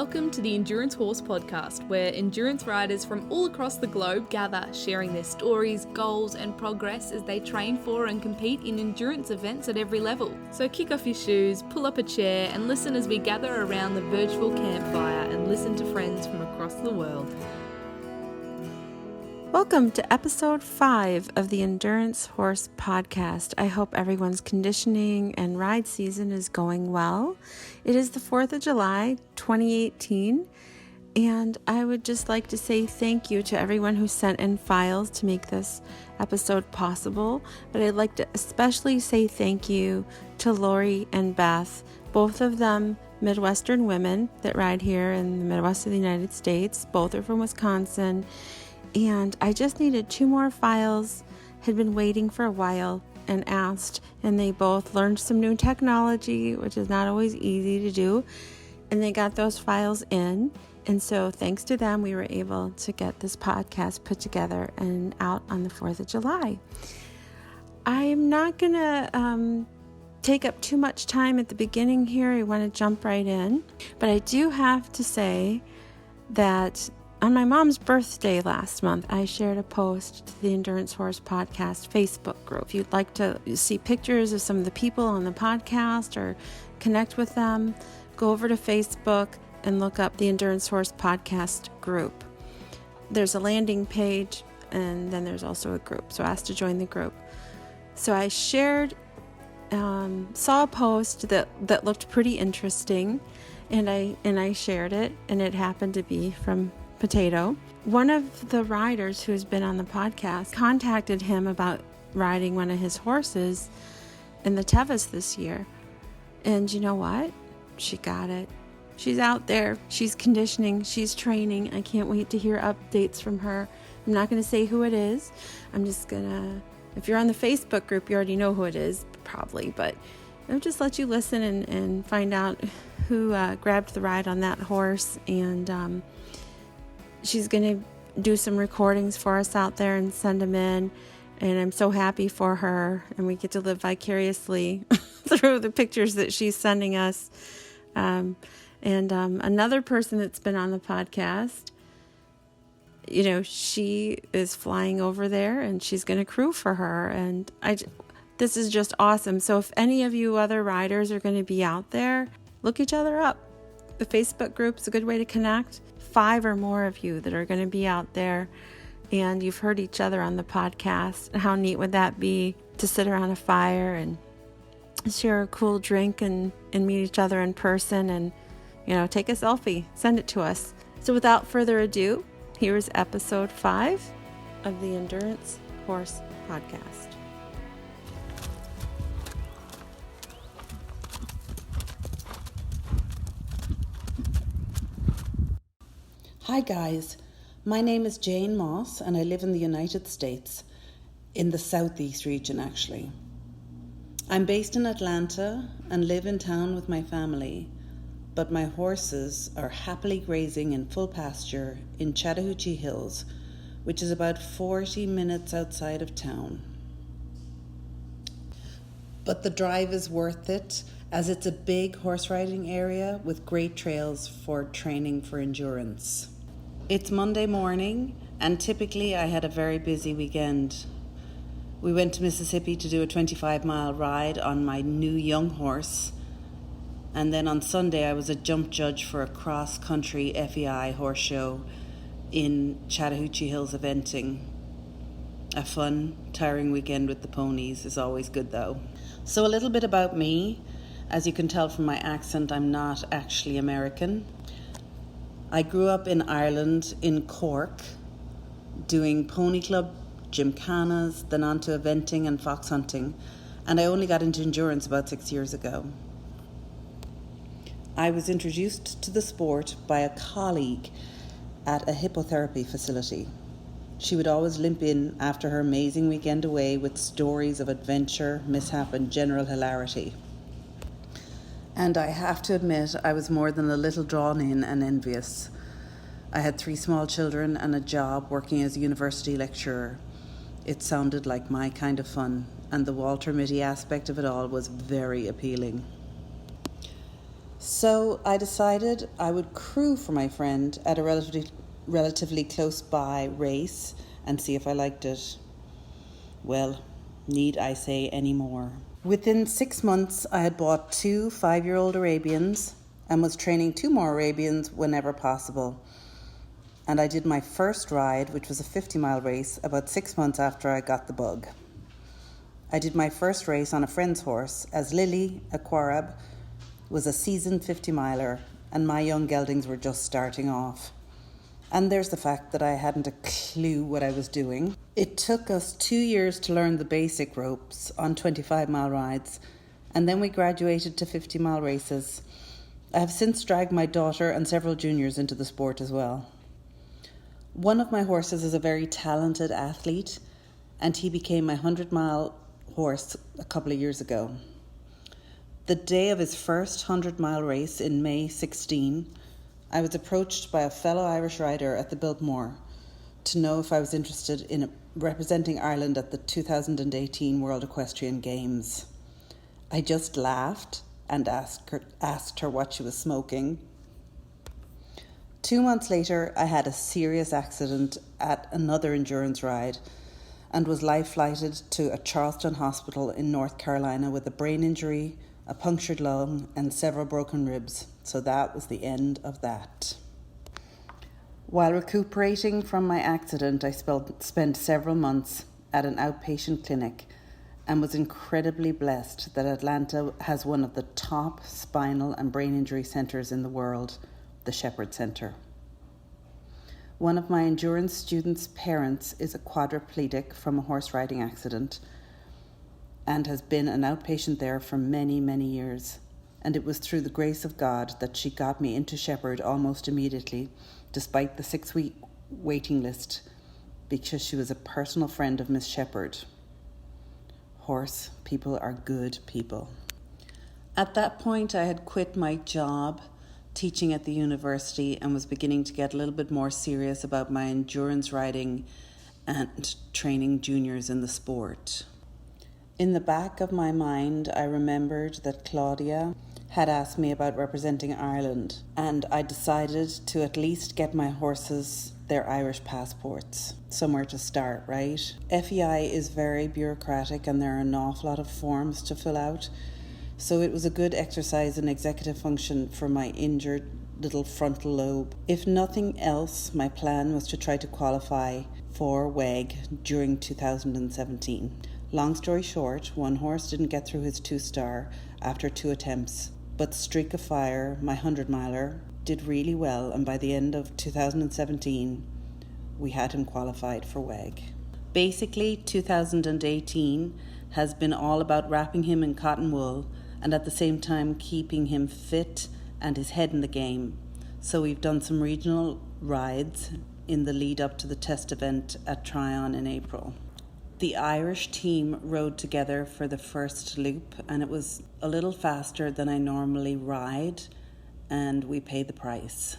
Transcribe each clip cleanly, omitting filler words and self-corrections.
Welcome to the Endurance Horse Podcast, where endurance riders from all across the globe gather, sharing their stories, goals, and progress as they train for and compete in endurance events at every level. So kick off your shoes, pull up a chair, and listen as we gather around the virtual campfire and listen to friends from across the world. Welcome to episode 5 of the Endurance Horse Podcast. I hope everyone's conditioning and ride season is going well. It is the 4th of July, 2018, and I would just like to say thank you to everyone who sent in files to make this episode possible. But I'd like to especially say thank you to Lori and Beth, both of them Midwestern women that ride here in the Midwest of the United States. Both are from Wisconsin. And I just needed 2 more files, had been waiting for a while and asked, and they both learned some new technology, which is not always easy to do, and they got those files in. And so thanks to them, we were able to get this podcast put together and out on the 4th of July. I'm not going to take up too much time at the beginning here. I want to jump right in. But I do have to say that on my mom's birthday last month, I shared a post to the Endurance Horse Podcast Facebook group. If you'd like to see pictures of some of the people on the podcast or connect with them, go over to Facebook and look up the Endurance Horse Podcast group. There's a landing page, and then there's also a group, so ask to join the group. So I shared, saw a post that looked pretty interesting, and I shared it, and it happened to be from Potato. One of the riders who's been on the podcast contacted him about riding one of his horses in the Tevis this year. And you know what? She got it. She's out there. She's conditioning. She's training. I can't wait to hear updates from her. I'm not going to say who it is. I'm just going to, if you're on the Facebook group, you already know who it is, probably, but I'll just let you listen and find out who grabbed the ride on that horse. And she's going to do some recordings for us out there and send them in. And I'm so happy for her. And we get to live vicariously through the pictures that she's sending us. Another person that's been on the podcast, you know, she is flying over there and she's going to crew for her. And this is just awesome. So if any of you other riders are going to be out there, look each other up. The Facebook group's a good way to connect. 5 or more of you that are going to be out there, and you've heard each other on the podcast. How neat would that be to sit around a fire and share a cool drink and meet each other in person and, you know, take a selfie, send it to us. So without further ado, here is episode 5 of the Endurance Horse Podcast. Hi guys, my name is Jane Moss and I live in the United States, in the Southeast region actually. I'm based in Atlanta and live in town with my family, but my horses are happily grazing in full pasture in Chattahoochee Hills, which is about 40 minutes outside of town. But the drive is worth it, as it's a big horse riding area with great trails for training for endurance. It's Monday morning, and typically I had a very busy weekend. We went to Mississippi to do a 25-mile ride on my new young horse, and then on Sunday I was a jump judge for a cross-country FEI horse show in Chattahoochee Hills eventing. A fun, tiring weekend with the ponies is always good though. So a little bit about me. As you can tell from my accent, I'm not actually American. I grew up in Ireland, in Cork, doing pony club, gymkhanas, then on to eventing and fox hunting, and I only got into endurance about 6 years ago. I was introduced to the sport by a colleague at a hippotherapy facility. She would always limp in after her amazing weekend away with stories of adventure, mishap, and general hilarity. And I have to admit, I was more than a little drawn in and envious. I had 3 small children and a job working as a university lecturer. It sounded like my kind of fun, and the Walter Mitty aspect of it all was very appealing. So I decided I would crew for my friend at a relatively close by race and see if I liked it. Well, need I say any more? Within 6 months, I had bought 2 5-year-old Arabians and was training 2 more Arabians whenever possible. And I did my first ride, which was a 50-mile race, about 6 months after I got the bug. I did my first race on a friend's horse, as Lily, a Quarab, was a seasoned 50-miler, and my young geldings were just starting off. And there's the fact that I hadn't a clue what I was doing. It took us 2 years to learn the basic ropes on 25-mile rides, and then we graduated to 50-mile races. I have since dragged my daughter and several juniors into the sport as well. One of my horses is a very talented athlete, and he became my 100-mile horse a couple of years ago. The day of his first 100-mile race in May 16, I was approached by a fellow Irish rider at the Biltmore to know if I was interested in representing Ireland at the 2018 World Equestrian Games. I just laughed and asked her what she was smoking. 2 months later, I had a serious accident at another endurance ride and was life-flighted to a Charleston hospital in North Carolina with a brain injury, a punctured lung, and several broken ribs. So that was the end of that. While recuperating from my accident, I spent several months at an outpatient clinic and was incredibly blessed that Atlanta has one of the top spinal and brain injury centres in the world, the Shepherd Centre. One of my endurance students' parents is a quadriplegic from a horse riding accident and has been an outpatient there for many, many years. And it was through the grace of God that she got me into Shepherd almost immediately, despite the 6-week waiting list, because she was a personal friend of Miss Shepherd. Horse people are good people. At that point, I had quit my job teaching at the university and was beginning to get a little bit more serious about my endurance riding and training juniors in the sport. In the back of my mind, I remembered that Claudia had asked me about representing Ireland, and I decided to at least get my horses their Irish passports. Somewhere to start, right? FEI is very bureaucratic and there are an awful lot of forms to fill out, so it was a good exercise in executive function for my injured little frontal lobe. If nothing else, my plan was to try to qualify for WEG during 2017. Long story short, one horse didn't get through his 2-star after 2 attempts, but Streak of Fire, my 100-miler, did really well, and by the end of 2017, we had him qualified for WEG. Basically, 2018 has been all about wrapping him in cotton wool and at the same time keeping him fit and his head in the game. So we've done some regional rides in the lead up to the test event at Tryon in April. The Irish team rode together for the first loop, and it was a little faster than I normally ride, and we paid the price.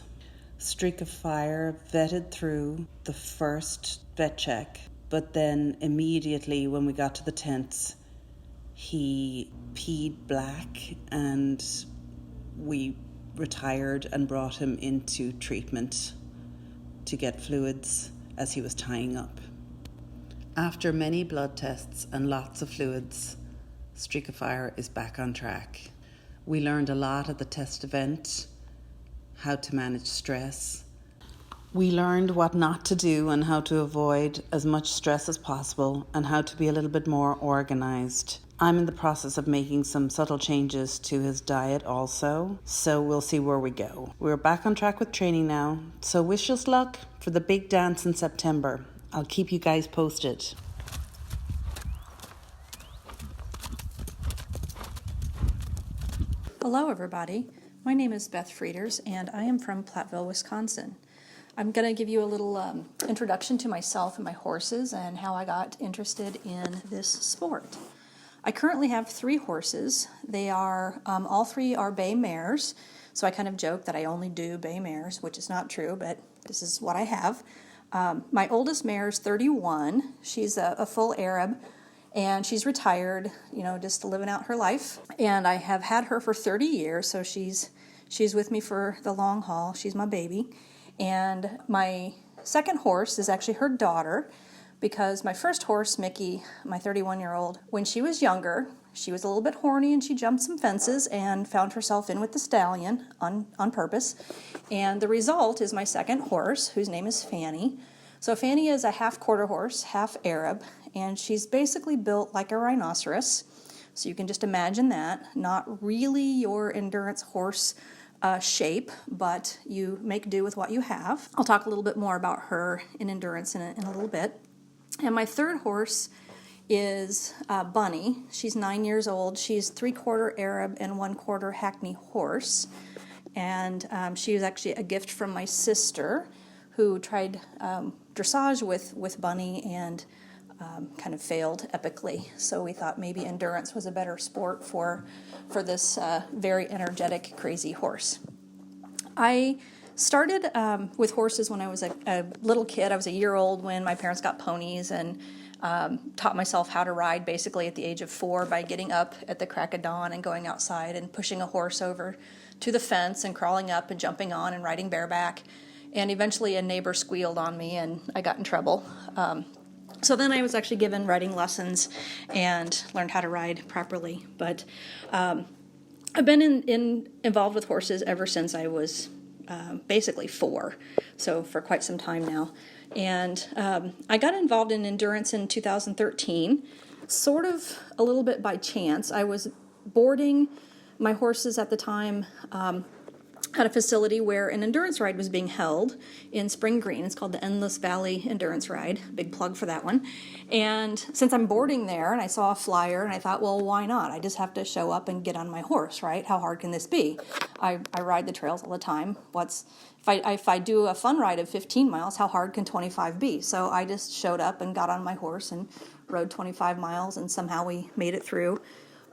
Streak of Fire vetted through the first vet check, but then immediately when we got to the tents, he peed black, and we retired and brought him into treatment to get fluids as he was tying up. After many blood tests and lots of fluids, Streak of Fire is back on track. We learned a lot at the test event, how to manage stress. We learned what not to do and how to avoid as much stress as possible and how to be a little bit more organized. I'm in the process of making some subtle changes to his diet also, so we'll see where we go. We're back on track with training now, so wish us luck for the big dance in September. I'll keep you guys posted. Hello, everybody. My name is Beth Frieders, and I am from Platteville, Wisconsin. I'm going to give you a little introduction to myself and my horses and how I got interested in this sport. I currently have 3 horses. They are, all 3 are bay mares, so I kind of joke that I only do bay mares, which is not true, but this is what I have. My oldest mare is 31. She's a full Arab, and she's retired, just living out her life. And I have had her for 30 years, so she's She's with me for the long haul. She's my baby. And my second horse is actually her daughter, because my first horse, Mickey, my 31-year-old, when she was younger, she was a little bit horny and she jumped some fences and found herself in with the stallion on purpose. And the result is my second horse, whose name is Fanny. So Fanny is a half quarter horse, half Arab, and she's basically built like a rhinoceros. So you can just imagine that. Not really your endurance horse shape, but you make do with what you have. I'll talk a little bit more about her in endurance in a little bit. And my third horse is Bunny. She's 9 years old. She's 3/4 Arab and 1/4 Hackney horse. And she was actually a gift from my sister, who tried dressage with Bunny and kind of failed epically. So we thought maybe endurance was a better sport for this very energetic, crazy horse. I started with horses when I was a little kid. I was a year old when my parents got ponies, and taught myself how to ride basically at the age of 4 by getting up at the crack of dawn and going outside and pushing a horse over to the fence and crawling up and jumping on and riding bareback. And eventually a neighbor squealed on me and I got in trouble. So then I was actually given riding lessons and learned how to ride properly. But I've been involved with horses ever since I was basically 4, so for quite some time now. And I got involved in endurance in 2013, sort of a little bit by chance. I was boarding my horses at the time at a facility where an endurance ride was being held in Spring Green. It's called the Endless Valley Endurance Ride. Big plug for that one. And since I'm boarding there and I saw a flyer and I thought, well, why not? I just have to show up and get on my horse, right? How hard can this be? I ride the trails all the time. If I do a fun ride of 15 miles, how hard can 25 be? So I just showed up and got on my horse and rode 25 miles, and somehow we made it through.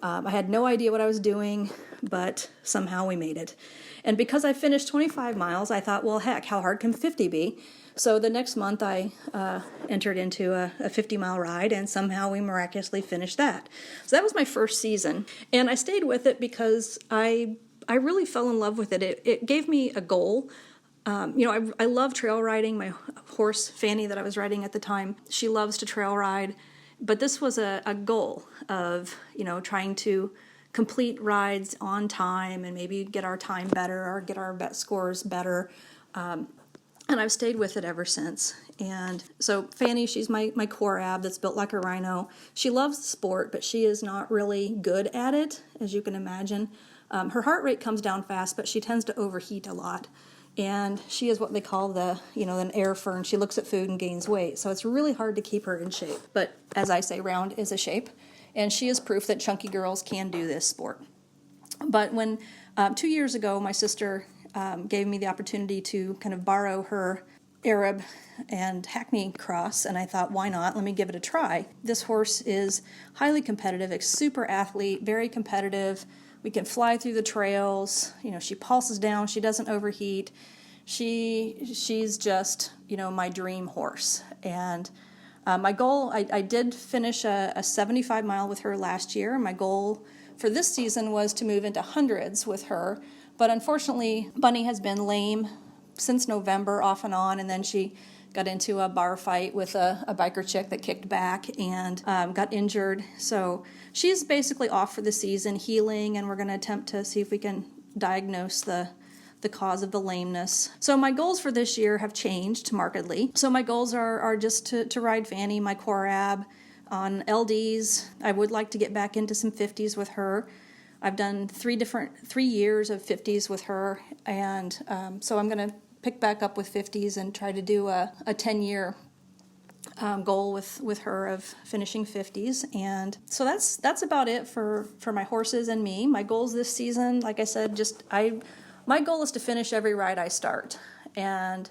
I had no idea what I was doing, but somehow we made it. And because I finished 25 miles, I thought, well, heck, how hard can 50 be? So the next month I entered into a 50-mile ride, and somehow we miraculously finished that. So that was my first season. And I stayed with it because I really fell in love with it. It gave me a goal. I love trail riding. My horse, Fanny, that I was riding at the time, she loves to trail ride. But this was a goal of, trying to complete rides on time and maybe get our time better or get our vet scores better. And I've stayed with it ever since. And so Fanny, she's my core ab that's built like a rhino. She loves the sport, but she is not really good at it, as you can imagine. Her heart rate comes down fast, but she tends to overheat a lot. And she is what they call an air fern. She looks at food and gains weight. So it's really hard to keep her in shape. But as I say, round is a shape. And she is proof that chunky girls can do this sport. But when 2 years ago, my sister gave me the opportunity to kind of borrow her Arab and Hackney cross, and I thought, why not? Let me give it a try. This horse is highly competitive, a super athlete, very competitive. We can fly through the trails. She pulses down. She doesn't overheat. She's just, my dream horse. And my goal, I did finish a 75-mile with her last year. My goal for this season was to move into hundreds with her. But unfortunately, Bunny has been lame since November, off and on. And then she got into a bar fight with a biker chick that kicked back and got injured. So she's basically off for the season, healing, and we're going to attempt to see if we can diagnose the cause of the lameness. So my goals for this year have changed markedly. So my goals are just to ride Fanny, my core ab, on LDs. I would like to get back into some 50s with her. I've done 3 years of 50s with her, and so I'm going to pick back up with 50s and try to do a 10-year goal with her of finishing 50s. And so that's about it for my horses and me. My goals this season, like I said, my goal is to finish every ride I start. And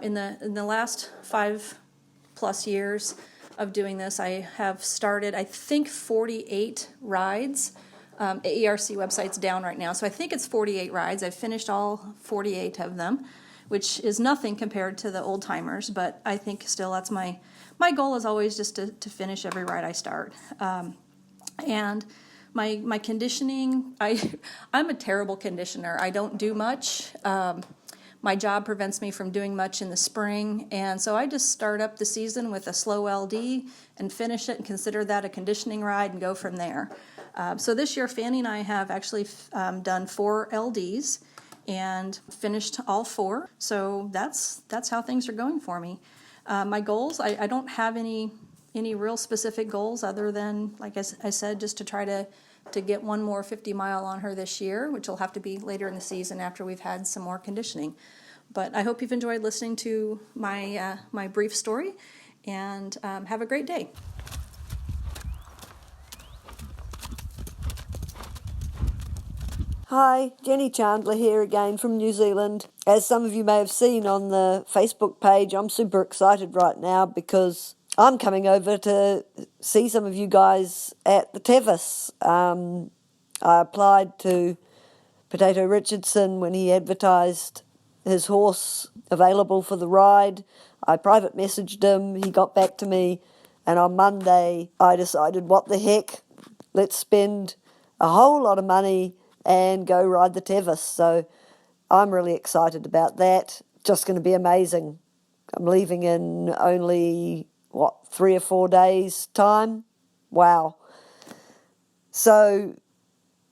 in the last 5+ years of doing this, I have started, I think, 48 rides. AERC website's down right now, so I think it's 48 rides. I've finished all 48 of them, which is nothing compared to the old timers, but I think still that's my goal is always just to finish every ride I start. And My conditioning, I'm a terrible conditioner. I don't do much. My job prevents me from doing much in the spring, and so I just start up the season with a slow LD and finish it and consider that a conditioning ride and go from there. So this year, Fanny and I have actually done 4 LDs and finished all 4. So that's how things are going for me. My goals, I don't have any real specific goals other than, like I said, just to try to get one more 50 mile on her this year, which will have to be later in the season after we've had some more conditioning. But I hope you've enjoyed listening to my brief story, and have a great day. Hi, Jenny Chandler here again from New Zealand. As some of you may have seen on the Facebook page, I'm super excited right now because I'm coming over to see some of you guys at the Tevis. I applied to Potato Richardson when he advertised his horse available for the ride. I private messaged him, he got back to me, and on Monday I decided, what the heck, let's spend a whole lot of money and go ride the Tevis. So I'm really excited about that. Just going to be amazing. I'm leaving in only, 3 or 4 days' time? Wow. So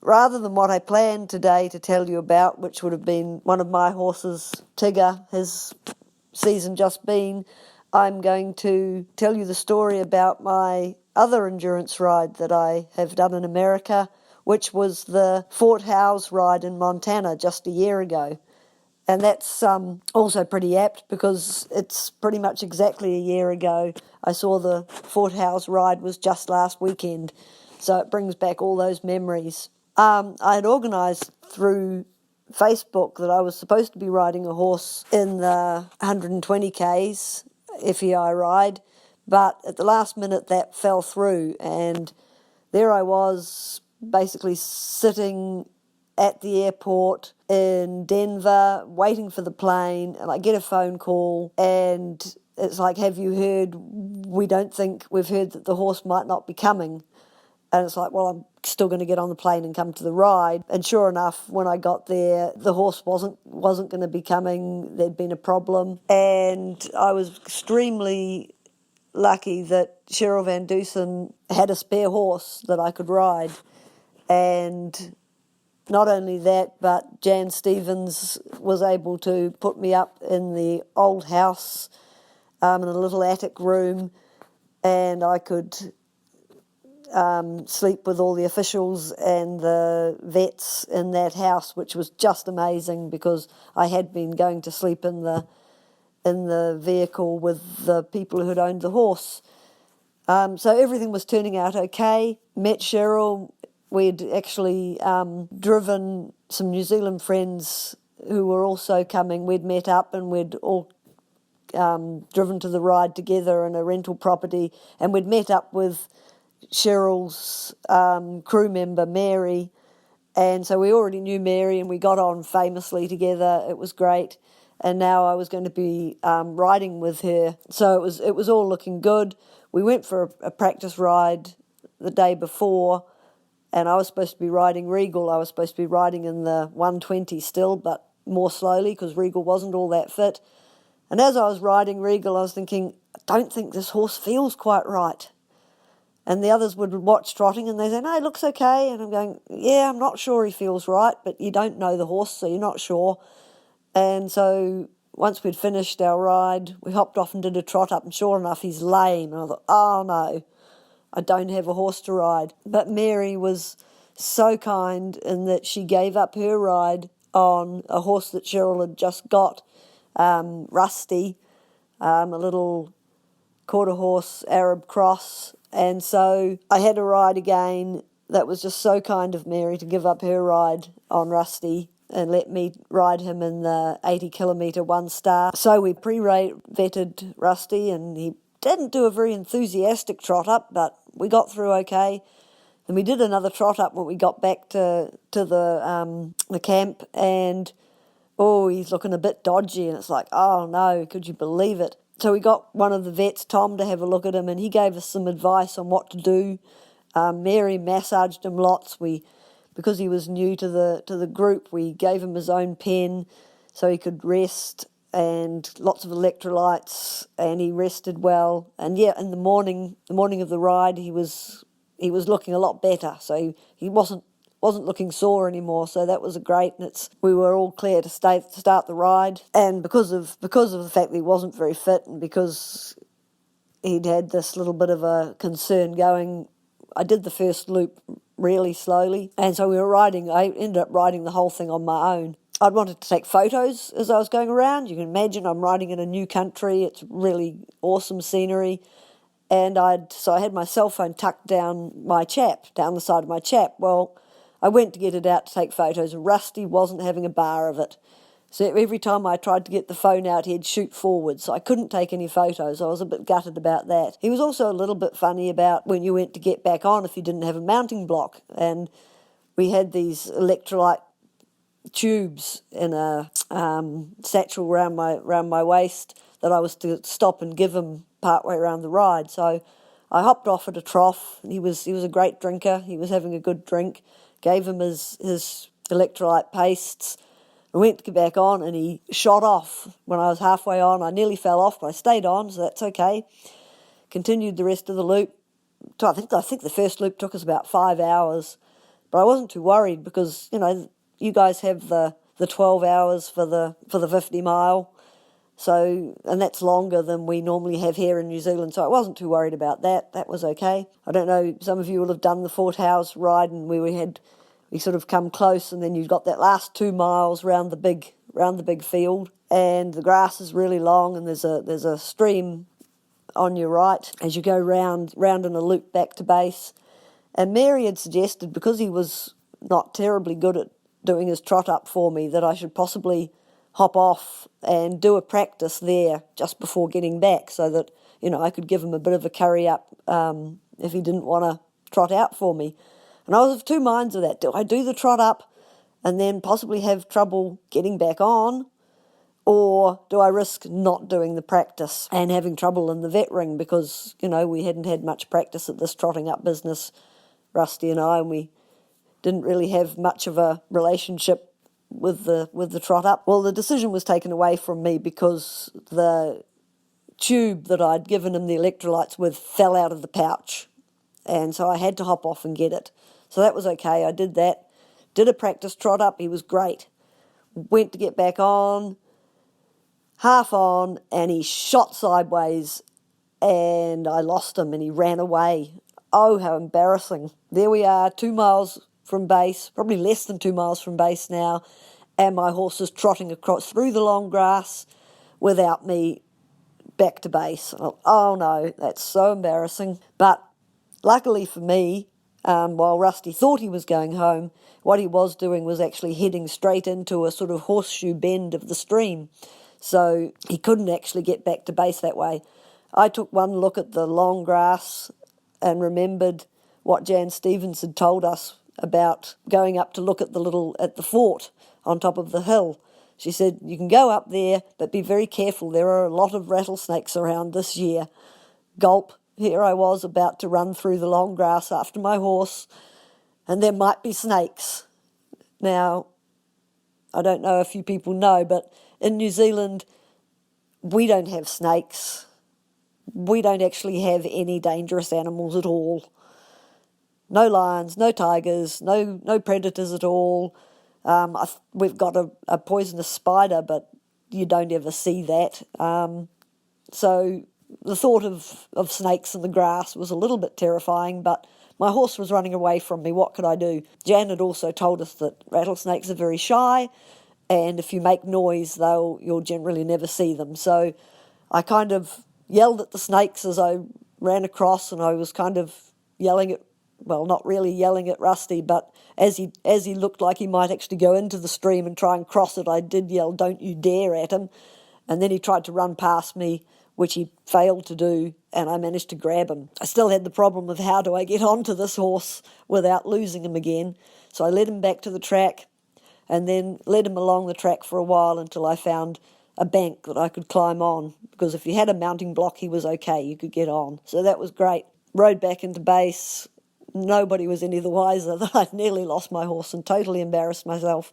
rather than what I planned today to tell you about, which would have been one of my horses, Tigger, his season just been, I'm going to tell you the story about my other endurance ride that I have done in America, which was the Fort Howes ride in Montana just a year ago. And that's also pretty apt because it's pretty much exactly a year ago. I saw the Fort Howes ride was just last weekend, so it brings back all those memories. I had organised through Facebook that I was supposed to be riding a horse in the 120 Ks FEI ride, but at the last minute that fell through, and there I was basically sitting at the airport in Denver waiting for the plane, and I get a phone call and it's like, have you heard, we've heard that the horse might not be coming. And it's like, well, I'm still going to get on the plane and come to the ride. And sure enough, when I got there, the horse wasn't going to be coming. There'd been a problem. And I was extremely lucky that Cheryl Van Dusen had a spare horse that I could ride. And not only that, but Jan Stevens was able to put me up in the old house in a little attic room, and I could sleep with all the officials and the vets in that house, which was just amazing because I had been going to sleep in the vehicle with the people who had owned the horse. So everything was turning out okay. Met Cheryl. We'd actually driven some New Zealand friends who were also coming. We'd met up and we'd all driven to the ride together in a rental property, and we'd met up with Cheryl's crew member, Mary, and so we already knew Mary and we got on famously together. It was great, and now I was going to be riding with her, so it was all looking good. We went for a practice ride the day before, and I was supposed to be riding Regal. I was supposed to be riding in the 120 still, but more slowly because Regal wasn't all that fit. And as I was riding Regal, I was thinking, I don't think this horse feels quite right. And the others would watch trotting and they say, no, it looks okay. And I'm going, yeah, I'm not sure he feels right, but you don't know the horse, so you're not sure. And so once we'd finished our ride, we hopped off and did a trot up, and sure enough, he's lame. And I thought, oh no, I don't have a horse to ride. But Mary was so kind in that she gave up her ride on a horse that Cheryl had just got, Rusty, a little quarter horse Arab cross. And so I had a ride again. That was just so kind of Mary to give up her ride on Rusty and let me ride him in the 80 kilometre 1 star. So we pre-vetted Rusty, and he didn't do a very enthusiastic trot up, but we got through okay. And we did another trot up when we got back to the camp, and he's looking a bit dodgy, and it's like, oh no, could you believe it? So we got one of the vets, Tom, to have a look at him, and he gave us some advice on what to do Mary massaged him lots. Because he was new to the group, we gave him his own pen so he could rest, and lots of electrolytes, and he rested well. And yeah, in the morning of the ride, he was looking a lot better. So he wasn't looking sore anymore. So that was great. And we were all clear to start the ride. And because of the fact that he wasn't very fit, and because he'd had this little bit of a concern going, I did the first loop really slowly. And so I ended up riding the whole thing on my own. I'd wanted to take photos as I was going around. You can imagine I'm riding in a new country. It's really awesome scenery. And so I had my cell phone tucked down the side of my chap. Well, I went to get it out to take photos. Rusty wasn't having a bar of it. So every time I tried to get the phone out, he'd shoot forward. So I couldn't take any photos. I was a bit gutted about that. He was also a little bit funny about when you went to get back on if you didn't have a mounting block. And we had these electrolyte tubes in a satchel around my waist that I was to stop and give him partway around the ride. So I hopped off at a trough. He was a great drinker. He was having a good drink. Gave him his electrolyte pastes. I went to get back on, and he shot off. When I was halfway on, I nearly fell off, but I stayed on, so that's okay. Continued the rest of the loop. I think the first loop took us about 5 hours, but I wasn't too worried because you guys have the 12 hours for the 50 mile, so, and that's longer than we normally have here in New Zealand, so I wasn't too worried about that. That was okay. I don't know, some of you will have done the Fort House ride, and we sort of come close, and then you've got that last 2 miles round the big field, and the grass is really long, and there's a stream on your right as you go round in a loop back to base. And Mary had suggested, because he was not terribly good at doing his trot up for me, that I should possibly hop off and do a practice there just before getting back, so that I could give him a bit of a curry up if he didn't want to trot out for me. And I was of two minds of that. Do I do the trot up and then possibly have trouble getting back on, or do I risk not doing the practice and having trouble in the vet ring because, we hadn't had much practice at this trotting up business, Rusty and I, and we didn't really have much of a relationship with the trot up. Well, the decision was taken away from me because the tube that I'd given him the electrolytes with fell out of the pouch, and so I had to hop off and get it. So that was okay. I did that. Did a practice trot up. He was great. Went to get back on, half on, and he shot sideways, and I lost him, and he ran away. Oh, how embarrassing. There we are, 2 miles from base, probably less than 2 miles from base now, and my horse is trotting across through the long grass without me back to base. Oh no, that's so embarrassing. But luckily for me, while Rusty thought he was going home, what he was doing was actually heading straight into a sort of horseshoe bend of the stream. So he couldn't actually get back to base that way. I took one look at the long grass and remembered what Jan Stevens had told us about going up to look at the fort on top of the hill. She said, you can go up there, but be very careful. There are a lot of rattlesnakes around this year. Gulp. Here I was about to run through the long grass after my horse, and there might be snakes. Now, I don't know if you people know, but in New Zealand, we don't have snakes. We don't actually have any dangerous animals at all. No lions, no tigers, no predators at all. We've got a poisonous spider, but you don't ever see that. So the thought of snakes in the grass was a little bit terrifying, but my horse was running away from me. What could I do? Jan had also told us that rattlesnakes are very shy, and if you make noise, you'll generally never see them. So I kind of yelled at the snakes as I ran across, and I was kind of yelling at, well, not really yelling at Rusty, but as he looked like he might actually go into the stream and try and cross it, I did yell, "Don't you dare," at him. And then he tried to run past me, which he failed to do, and I managed to grab him. I still had the problem of how do I get onto this horse without losing him again. So I led him back to the track and then led him along the track for a while until I found a bank that I could climb on, because if you had a mounting block, he was okay, you could get on. So that was great. Rode back into base, nobody was any the wiser that I'd nearly lost my horse and totally embarrassed myself.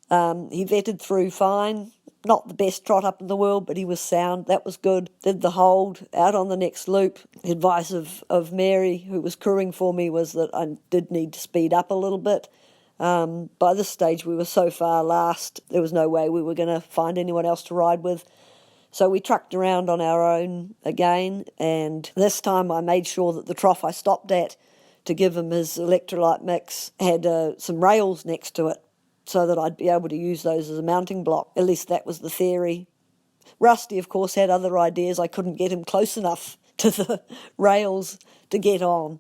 He vetted through fine. Not the best trot up in the world, but he was sound. That was good. Did the hold out on the next loop. The advice of Mary, who was crewing for me, was that I did need to speed up a little bit. By this stage, we were so far last, there was no way we were going to find anyone else to ride with. So we trucked around on our own again, and this time I made sure that the trough I stopped at to give him his electrolyte mix had some rails next to it, so that I'd be able to use those as a mounting block. At least that was the theory. Rusty, of course, had other ideas. I couldn't get him close enough to the rails to get on.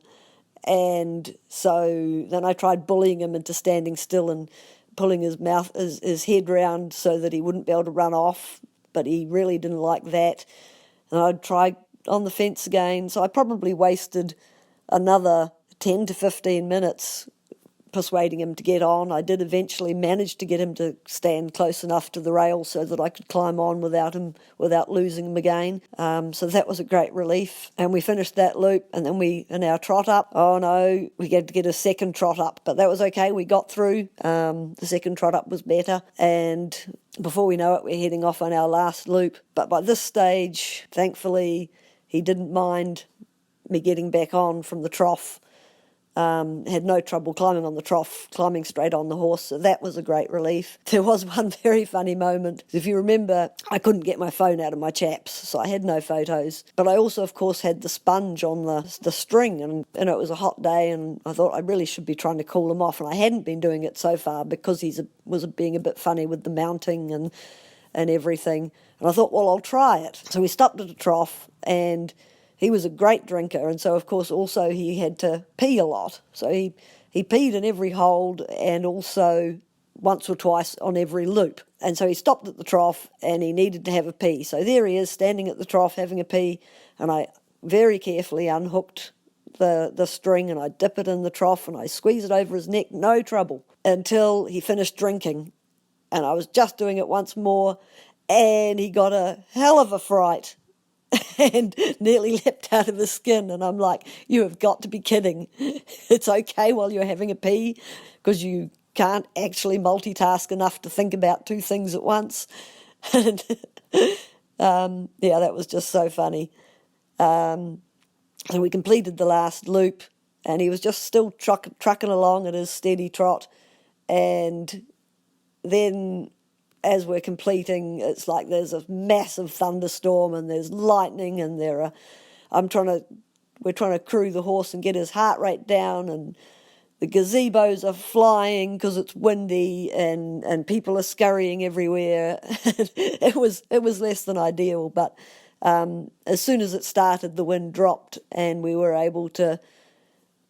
And so then I tried bullying him into standing still and pulling his head round so that he wouldn't be able to run off, but he really didn't like that. And I'd try on the fence again. So I probably wasted another 10 to 15 minutes persuading him to get on. I did eventually manage to get him to stand close enough to the rail so that I could climb on without losing him again. So that was a great relief. And we finished that loop, and then in our trot up, oh no, we had to get a second trot up, but that was okay. We got through. The second trot up was better, and before we know it, we're heading off on our last loop. But by this stage, thankfully, he didn't mind me getting back on from the trough. Had no trouble climbing on the trough, climbing straight on the horse, so that was a great relief. There was one very funny moment. If you remember, I couldn't get my phone out of my chaps, so I had no photos. But I also, of course, had the sponge on the string, and it was a hot day, and I thought I really should be trying to cool him off, and I hadn't been doing it so far because he was being a bit funny with the mounting and everything. And I thought, well, I'll try it. So we stopped at a trough, and he was a great drinker, and so, of course, also he had to pee a lot. So he peed in every hold and also once or twice on every loop. And so he stopped at the trough and he needed to have a pee. So there he is, standing at the trough having a pee, and I very carefully unhooked the string and I dip it in the trough and I squeeze it over his neck, no trouble, until he finished drinking. And I was just doing it once more, and he got a hell of a fright and nearly leapt out of his skin. And I'm like, you have got to be kidding. It's okay while you're having a pee, because you can't actually multitask enough to think about two things at once. And that was just so funny. And we completed the last loop, and he was just still trucking along at his steady trot. And then as we're completing, it's like there's a massive thunderstorm and there's lightning, and we're trying to crew the horse and get his heart rate down, and the gazebos are flying because it's windy, and people are scurrying everywhere. It was less than ideal, but as soon as it started, the wind dropped, and we were able to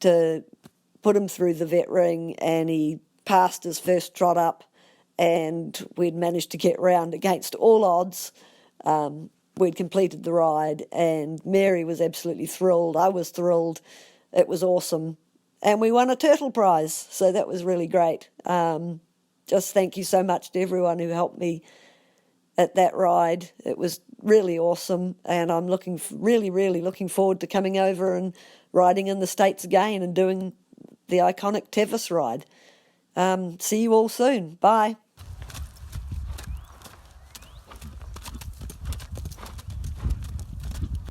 put him through the vet ring, and he passed his first trot up. And we'd managed to get round against all odds. We'd completed the ride, and Mary was absolutely thrilled. I was thrilled. It was awesome. And we won a turtle prize, so that was really great. Just thank you so much to everyone who helped me at that ride. It was really awesome, and I'm really, really looking forward to coming over and riding in the States again and doing the iconic Tevis ride. See you all soon. Bye.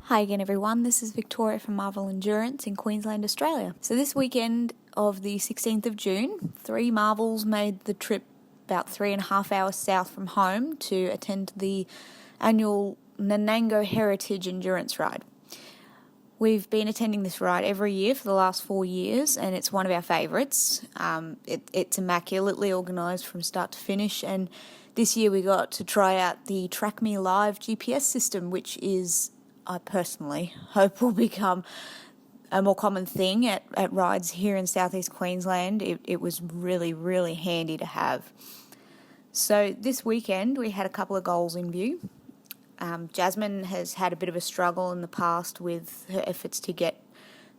Hi again everyone, this is Victoria from Marvel Endurance in Queensland, Australia. So this weekend of the 16th of June, 3 Marvels made the trip about 3.5 hours south from home to attend the annual Nanango Heritage Endurance Ride. We've been attending this ride every year for the last 4 years, and it's one of our favourites. It's immaculately organised from start to finish, and this year we got to try out the Track Me Live GPS system, which I personally hope will become a more common thing at rides here in southeast Queensland. It was really, really handy to have. So this weekend we had a couple of goals in view. Jasmine has had a bit of a struggle in the past with her efforts to get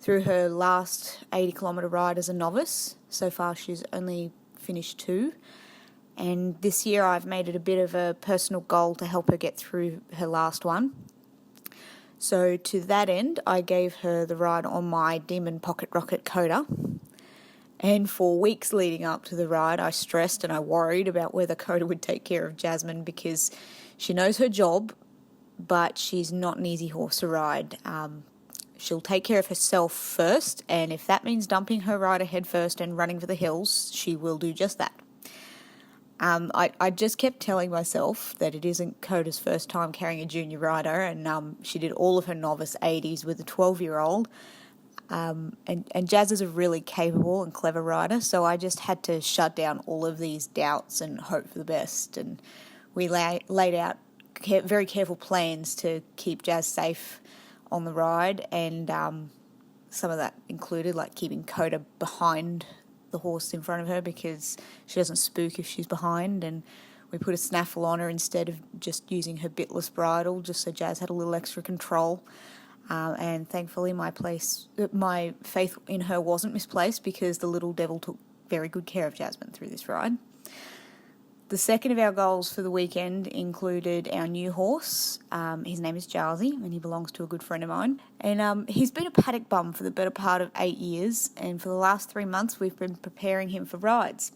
through her last 80-kilometre ride as a novice. So far she's only finished 2. And this year I've made it a bit of a personal goal to help her get through her last one. So to that end, I gave her the ride on my Demon Pocket Rocket Coda. And for weeks leading up to the ride, I stressed and I worried about whether Coda would take care of Jasmine, because she knows her job, but she's not an easy horse to ride. She'll take care of herself first, and if that means dumping her rider head first and running for the hills, she will do just that. I just kept telling myself that it isn't Coda's first time carrying a junior rider, and she did all of her novice 80s with a 12-year-old. And Jazz is a really capable and clever rider, so I just had to shut down all of these doubts and hope for the best. And we laid out very careful plans to keep Jazz safe on the ride, and some of that included like keeping Coda behind the horse in front of her because she doesn't spook if she's behind, and we put a snaffle on her instead of just using her bitless bridle, just so Jazz had a little extra control. And thankfully my faith in her wasn't misplaced, because the little devil took very good care of Jasmine through this ride. The second of our goals for the weekend included our new horse. His name is Jalsy, and he belongs to a good friend of mine. And he's been a paddock bum for the better part of 8 years, and for the last 3 months we've been preparing him for rides.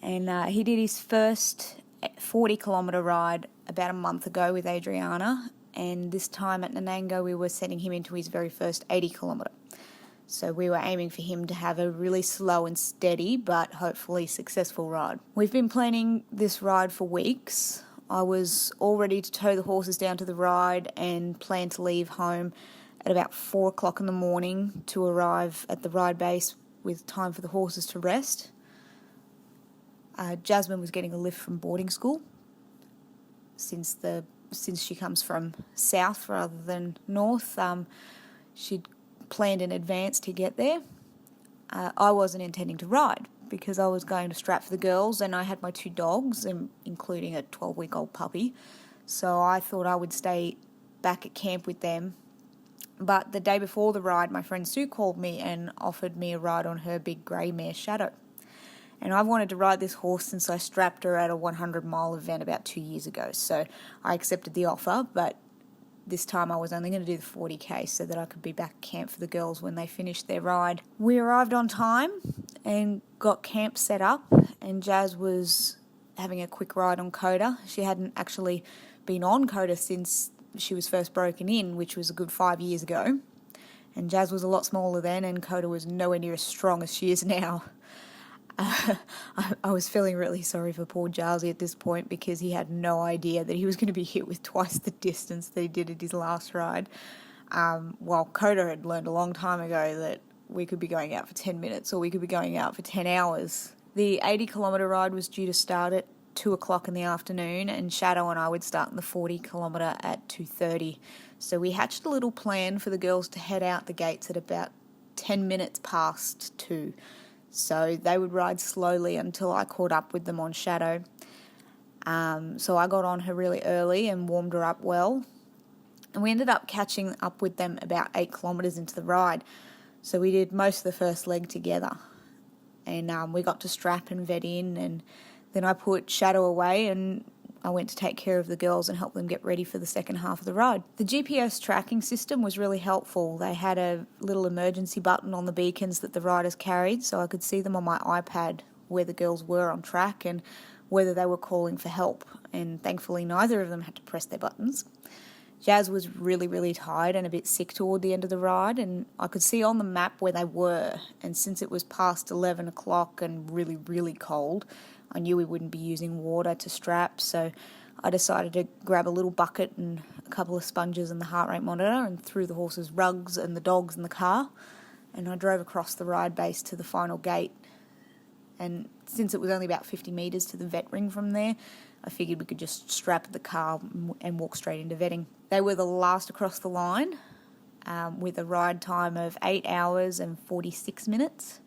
And he did his first 40-kilometre ride about a month ago with Adriana, and this time at Nanango we were setting him into his very first 80-kilometre. So we were aiming for him to have a really slow and steady but hopefully successful ride. We've been planning this ride for weeks. I was all ready to tow the horses down to the ride and planned to leave home at about 4 o'clock in the morning to arrive at the ride base with time for the horses to rest. Jasmine was getting a lift from boarding school since she comes from south rather than north. She'd planned in advance to get there. I wasn't intending to ride because I was going to strap for the girls, and I had my 2 dogs, including a 12-week-old puppy. So I thought I would stay back at camp with them. But the day before the ride, my friend Sue called me and offered me a ride on her big grey mare Shadow. And I've wanted to ride this horse since I strapped her at a 100-mile event about 2 years ago. So I accepted the offer, but this time I was only going to do the 40k so that I could be back at camp for the girls when they finished their ride. We arrived on time and got camp set up, and Jazz was having a quick ride on Coda. She hadn't actually been on Coda since she was first broken in, which was a good 5 years ago. And Jazz was a lot smaller then, and Coda was nowhere near as strong as she is now. I was feeling really sorry for poor Jalsy at this point, because he had no idea that he was going to be hit with twice the distance that he did at his last ride, while Coda had learned a long time ago that we could be going out for 10 minutes or we could be going out for 10 hours. The 80-kilometre ride was due to start at 2 o'clock in the afternoon, and Shadow and I would start in the 40-kilometre at 2:30. So we hatched a little plan for the girls to head out the gates at about 10 minutes past 2. So they would ride slowly until I caught up with them on Shadow. So I got on her really early and warmed her up well. And we ended up catching up with them about 8 kilometres into the ride. So we did most of the first leg together. And we got to strap and vet in, and then I put Shadow away and I went to take care of the girls and help them get ready for the second half of the ride. The GPS tracking system was really helpful. They had a little emergency button on the beacons that the riders carried, so I could see them on my iPad where the girls were on track and whether they were calling for help. And thankfully neither of them had to press their buttons. Jazz was really, really tired and a bit sick toward the end of the ride, and I could see on the map where they were. And since it was past 11 o'clock and really, really cold, I knew we wouldn't be using water to strap, so I decided to grab a little bucket and a couple of sponges and the heart rate monitor and threw the horses' rugs and the dogs in the car, and I drove across the ride base to the final gate. And since it was only about 50 metres to the vet ring from there, I figured we could just strap the car and walk straight into vetting. They were the last across the line with a ride time of 8 hours and 46 minutes.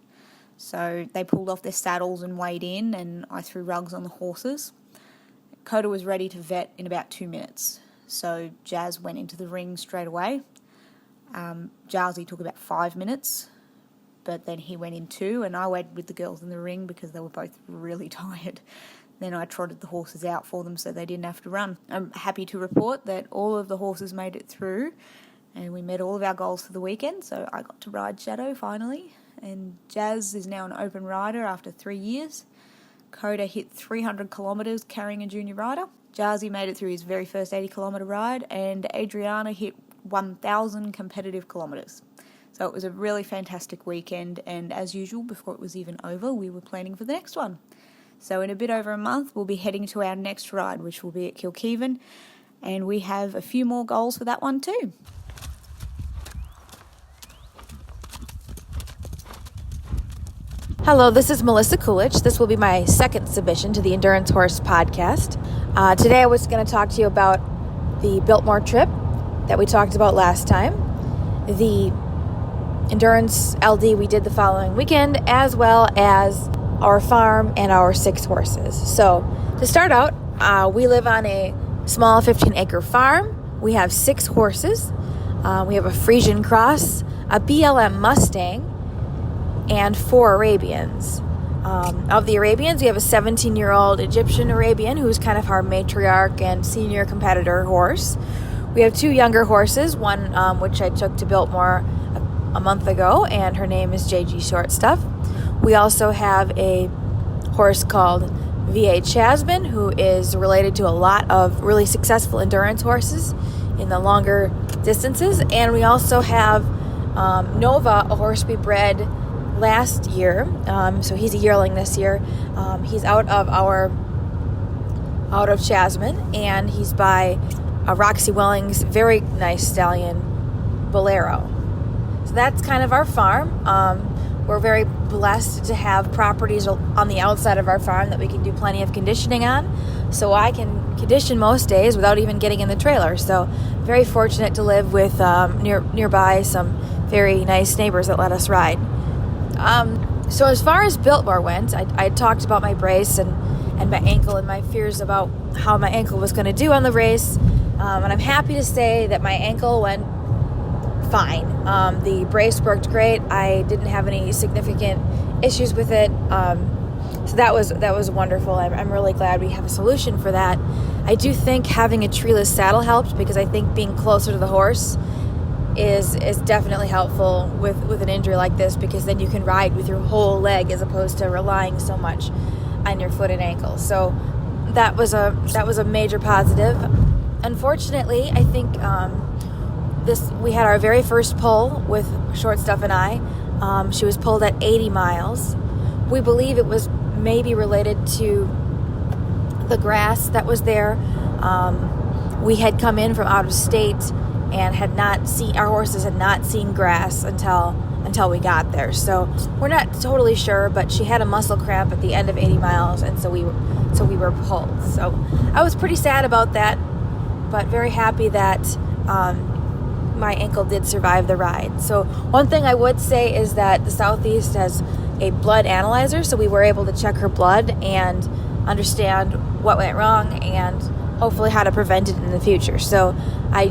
So they pulled off their saddles and weighed in, and I threw rugs on the horses. Coda was ready to vet in about 2 minutes, so Jazz went into the ring straight away. Jalsy took about 5 minutes, but then he went in too, and I waited with the girls in the ring because they were both really tired. Then I trotted the horses out for them so they didn't have to run. I'm happy to report that all of the horses made it through and we met all of our goals for the weekend. So I got to ride Shadow finally, and Jazz is now an open rider after 3 years. Coda hit 300 kilometres carrying a junior rider. Jazzy made it through his very first 80 kilometre ride, and Adriana hit 1,000 competitive kilometres. So it was a really fantastic weekend, and as usual, before it was even over, we were planning for the next one. So in a bit over a month, we'll be heading to our next ride, which will be at Kilkeven, and we have a few more goals for that one too. Hello, this is Melissa Coolidge. This will be my second submission to the Endurance Horse podcast. Today I was going to talk to you about the Biltmore trip that we talked about last time, the Endurance LD we did the following weekend, as well as our farm and our 6 horses. So to start out, we live on a small 15-acre farm. We have 6 horses. We have a Frisian Cross, a BLM Mustang, and 4 Arabians. Of the Arabians, we have a 17-year-old Egyptian Arabian who's kind of our matriarch and senior competitor horse. We have 2 younger horses, one which I took to Biltmore a month ago, and her name is JG Shortstuff. We also have a horse called V.A. Chasman, who is related to a lot of really successful endurance horses in the longer distances. And we also have Nova, a horse we bred last year, so he's a yearling this year. He's out of Chasman, and he's by Roxy Welling's very nice stallion Bolero. So that's kind of our farm. We're very blessed to have properties on the outside of our farm that we can do plenty of conditioning on, so I can condition most days without even getting in the trailer. So very fortunate to live with nearby some very nice neighbors that let us ride. So as far as Biltmore went, I talked about my brace and my ankle and my fears about how my ankle was going to do on the race. And I'm happy to say that my ankle went fine. The brace worked great. I didn't have any significant issues with it. So that was wonderful. I'm really glad we have a solution for that. I do think having a treeless saddle helped, because I think being closer to the horse is definitely helpful with an injury like this, because then you can ride with your whole leg as opposed to relying so much on your foot and ankle. So that was a major positive. Unfortunately, I think we had our very first pull with Shortstuff and I. She was pulled at 80 miles. We believe it was maybe related to the grass that was there. We had come in from out of state and our horses had not seen grass until we got there. So we're not totally sure, but she had a muscle cramp at the end of 80 miles, and so we were pulled. So I was pretty sad about that, but very happy that my ankle did survive the ride. So one thing I would say is that the Southeast has a blood analyzer, so we were able to check her blood and understand what went wrong and hopefully how to prevent it in the future. So I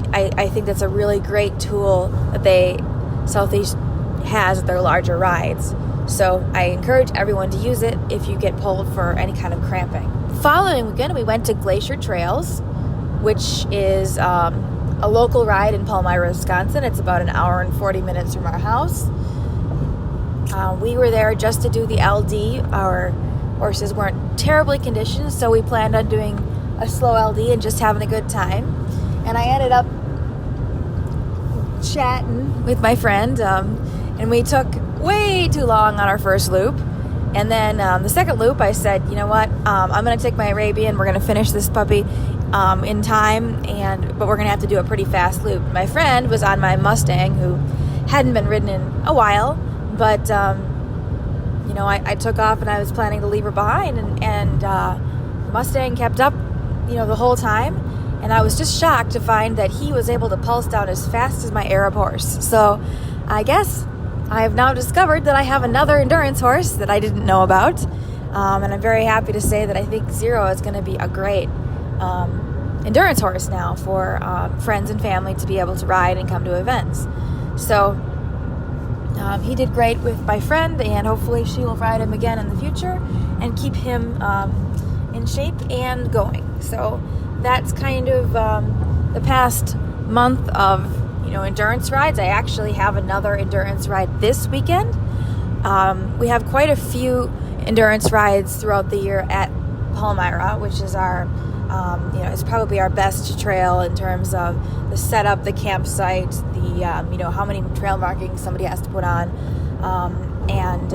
think that's a really great tool that Southeast has at their larger rides. So I encourage everyone to use it if you get pulled for any kind of cramping. Following weekend, we went to Glacier Trails, which is a local ride in Palmyra, Wisconsin. It's about an hour and 40 minutes from our house. We were there just to do the LD. Our horses weren't terribly conditioned, so we planned on doing a slow LD and just having a good time. And I ended up chatting with my friend, and we took way too long on our first loop. And then the second loop, I said, you know what, I'm going to take my Arabian. We're going to finish this puppy in time, but we're going to have to do a pretty fast loop. My friend was on my Mustang, who hadn't been ridden in a while, but I took off and I was planning to leave her behind, and the Mustang kept up, the whole time. And I was just shocked to find that he was able to pulse down as fast as my Arab horse. So I guess I have now discovered that I have another endurance horse that I didn't know about. And I'm very happy to say that I think Zero is going to be a great endurance horse now for friends and family to be able to ride and come to events. So he did great with my friend, and hopefully she will ride him again in the future and keep him in shape and going. So that's kind of the past month of endurance rides. I actually have another endurance ride this weekend. We have quite a few endurance rides throughout the year at Palmyra, which is our it's probably our best trail in terms of the setup, the campsite, the how many trail markings somebody has to put on, and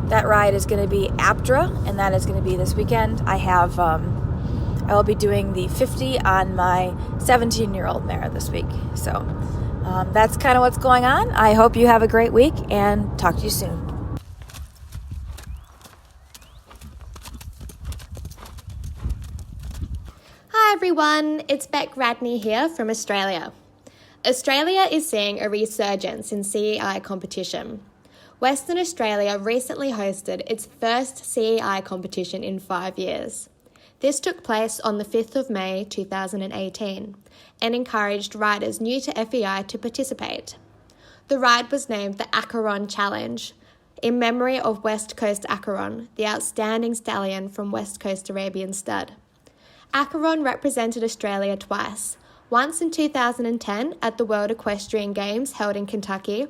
that ride is going to be APTRA, and that is going to be this weekend. I will be doing the 50 on my 17-year-old mare this week. So that's kind of what's going on. I hope you have a great week, and talk to you soon. Hi everyone, it's Beck Radney here from Australia. Australia is seeing a resurgence in CEI competition. Western Australia recently hosted its first CEI competition in 5 years. This took place on the 5th of May 2018 and encouraged riders new to FEI to participate. The ride was named the Acheron Challenge, in memory of West Coast Acheron, the outstanding stallion from West Coast Arabian stud. Acheron represented Australia twice, once in 2010 at the World Equestrian Games held in Kentucky,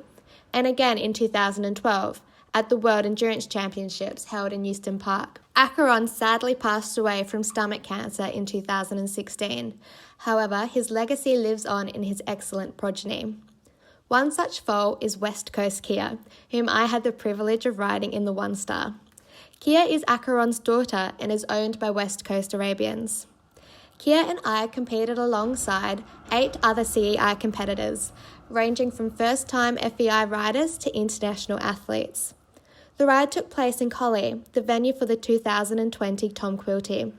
and again in 2012 at the World Endurance Championships held in Euston Park. Acheron sadly passed away from stomach cancer in 2016. However, his legacy lives on in his excellent progeny. One such foal is West Coast Kia, whom I had the privilege of riding in the One Star. Kia is Acheron's daughter and is owned by West Coast Arabians. Kia and I competed alongside 8 other CEI competitors, ranging from first-time FEI riders to international athletes. The ride took place in Collie, the venue for the 2020 Tom Quilty.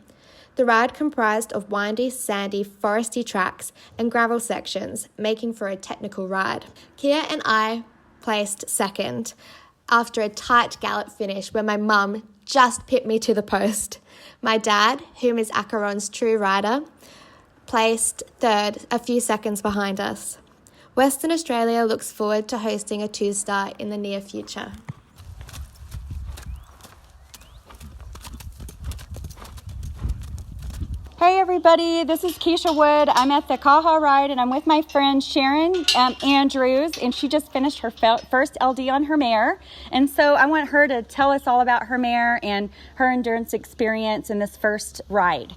The ride comprised of windy, sandy, foresty tracks and gravel sections, making for a technical ride. Kia and I placed second after a tight gallop finish where my mum just pipped me to the post. My dad, whom is Acheron's true rider, placed third, a few seconds behind us. Western Australia looks forward to hosting a 2-star in the near future. Hey everybody, this is Keisha Wood. I'm at the Kaha ride and I'm with my friend Sharon Andrews, and she just finished her first LD on her mare. And so I want her to tell us all about her mare and her endurance experience in this first ride.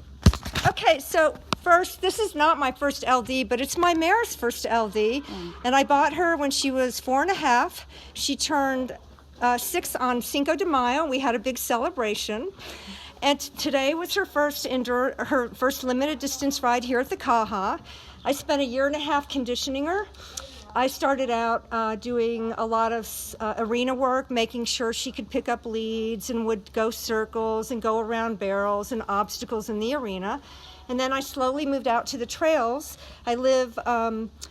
Okay, so first, this is not my first LD, but it's my mare's first LD. And I bought her when she was 4.5. She turned 6 on Cinco de Mayo. We had a big celebration. And today was her first limited distance ride here at the Kaha. I spent 1.5 years conditioning her. I started out doing a lot of arena work, making sure she could pick up leads and would go circles and go around barrels and obstacles in the arena. And then I slowly moved out to the trails. I live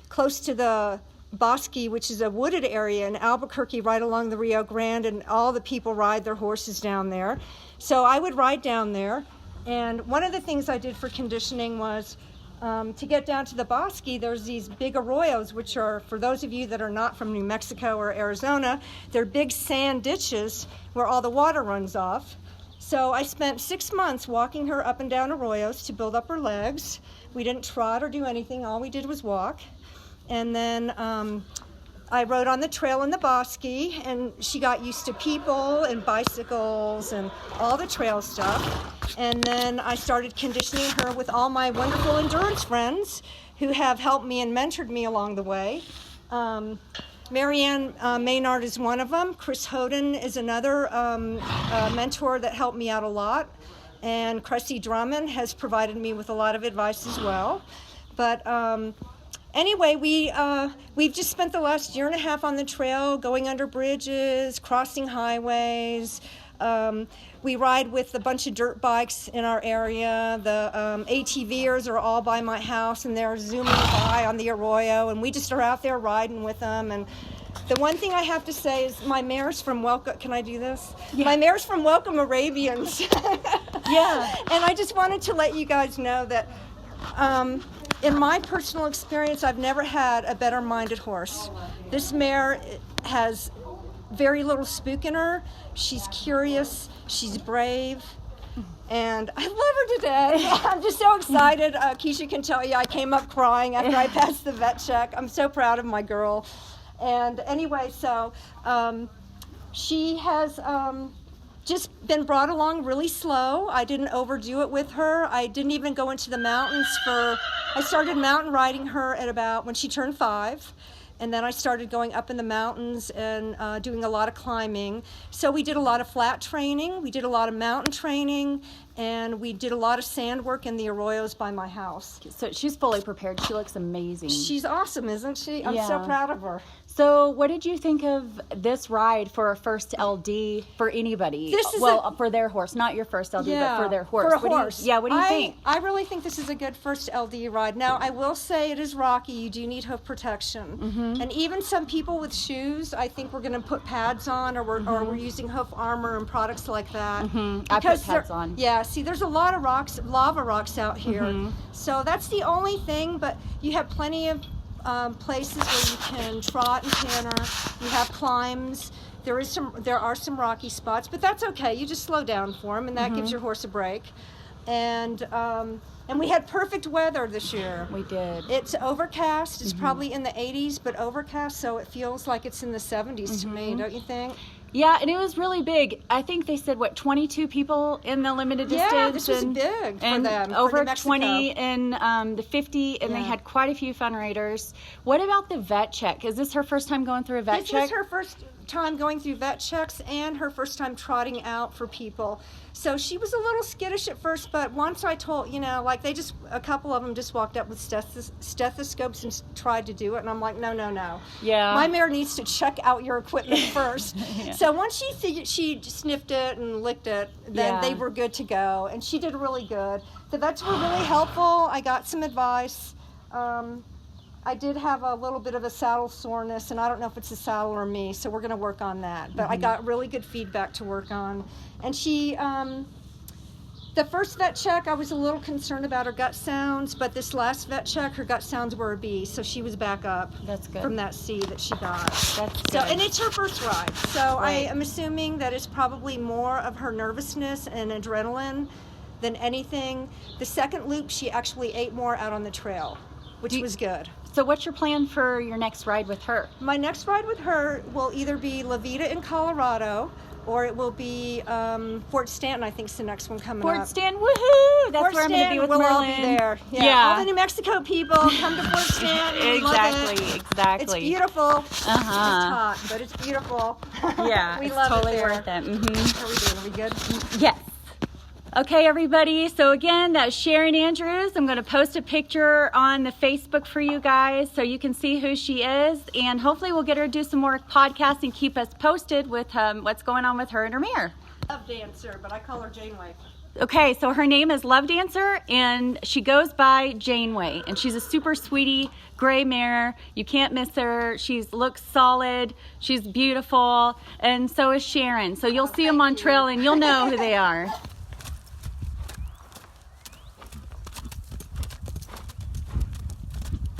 close to the Bosque, which is a wooded area in Albuquerque right along the Rio Grande, and all the people ride their horses down there. So I would ride down there, and one of the things I did for conditioning was to get down to the Bosque, there's these big arroyos, which are, for those of you that are not from New Mexico or Arizona, they're big sand ditches where all the water runs off. So I spent 6 months walking her up and down arroyos to build up her legs. We didn't trot or do anything, all we did was walk. And then I rode on the trail in the Bosque, and she got used to people and bicycles and all the trail stuff. And then I started conditioning her with all my wonderful endurance friends who have helped me and mentored me along the way. Marianne Maynard is one of them. Chris Hoden is another mentor that helped me out a lot. And Cressy Drummond has provided me with a lot of advice as well. But anyway, we've just spent the last 1.5 years on the trail, going under bridges, crossing highways. We ride with a bunch of dirt bikes in our area. The ATVers are all by my house, and they're zooming by on the arroyo, and we just are out there riding with them. And the one thing I have to say is my mare's from Welcome. Can I do this? Yeah. My mare's from Welcome Arabians. Yeah. And I just wanted to let you guys know that in my personal experience, I've never had a better-minded horse. This mare has very little spook in her. She's curious. She's brave. And I love her to death. I'm just so excited. Keisha can tell you I came up crying after I passed the vet check. I'm so proud of my girl. And anyway, so she has just been brought along really slow. I didn't overdo it with her. I didn't even go into the mountains I started mountain riding her at about when she turned 5. And then I started going up in the mountains and doing a lot of climbing. So we did a lot of flat training, we did a lot of mountain training, and we did a lot of sand work in the arroyos by my house. So she's fully prepared. She looks amazing. She's awesome, isn't she? I'm so proud of her. So what did you think of this ride for a first LD for anybody? For their horse, not your first LD, but for their horse. For a horse. What do you think? I really think this is a good first LD ride. Now, I will say it is rocky. You do need hoof protection. Mm-hmm. And even some people with shoes, I think we're going to put pads on, or we're using hoof armor and products like that. Mm-hmm. I put pads on. Yeah, see, there's a lot of lava rocks out here. Mm-hmm. So that's the only thing, but you have plenty of places where you can trot and canter. You have climbs. There are some rocky spots, but that's okay. You just slow down for them, and that gives your horse a break. And we had perfect weather this year. We did. It's overcast. It's probably in the 80s, but overcast, so it feels like it's in the 70s to me, don't you think? Yeah, and it was really big. I think they said, 22 people in the limited distance? Yeah, this was big for them. And over 20 in the 50, and they had quite a few fun riders. What about the vet check? Is this her first time going through a vet check? This was her first time going through vet checks and her first time trotting out for people. So she was a little skittish at first, but once I told, a couple of them just walked up with stethoscopes and tried to do it, and I'm like, no. Yeah. My mare needs to check out your equipment first. So once she sniffed it and licked it, then they were good to go, and she did really good. The vets were really helpful. I got some advice. I did have a little bit of a saddle soreness, and I don't know if it's the saddle or me, so we're going to work on that. But I got really good feedback to work on. And she, the first vet check, I was a little concerned about her gut sounds, but this last vet check, her gut sounds were a B, so she was back up. That's good. From that C that she got. That's good. So, and it's her first ride, so I am assuming that it's probably more of her nervousness and adrenaline than anything. The second loop, she actually ate more out on the trail, which was good. So what's your plan for your next ride with her? My next ride with her will either be La Vida in Colorado, or it will be Fort Stanton, I think is the next one coming up. Fort Stanton, woohoo! That's where I'm going to be with Merlin. We'll all be there. Yeah. All the New Mexico people come to Fort Stanton. Exactly. It's beautiful. It's hot, but it's beautiful. Yeah, we it's love totally it there. worth it. Mm-hmm. How are we doing? Are we good? Yes. Okay, everybody. So again, that's Sharon Andrews. I'm going to post a picture on the Facebook for you guys so you can see who she is. And hopefully we'll get her to do some more podcasts and keep us posted with what's going on with her and her mare. Love Dancer, but I call her Janeway. Okay, so her name is Love Dancer, and she goes by Janeway. And she's a super sweetie gray mare. You can't miss her. She looks solid. She's beautiful. And so is Sharon. So you'll see them on trail and you'll know who they are.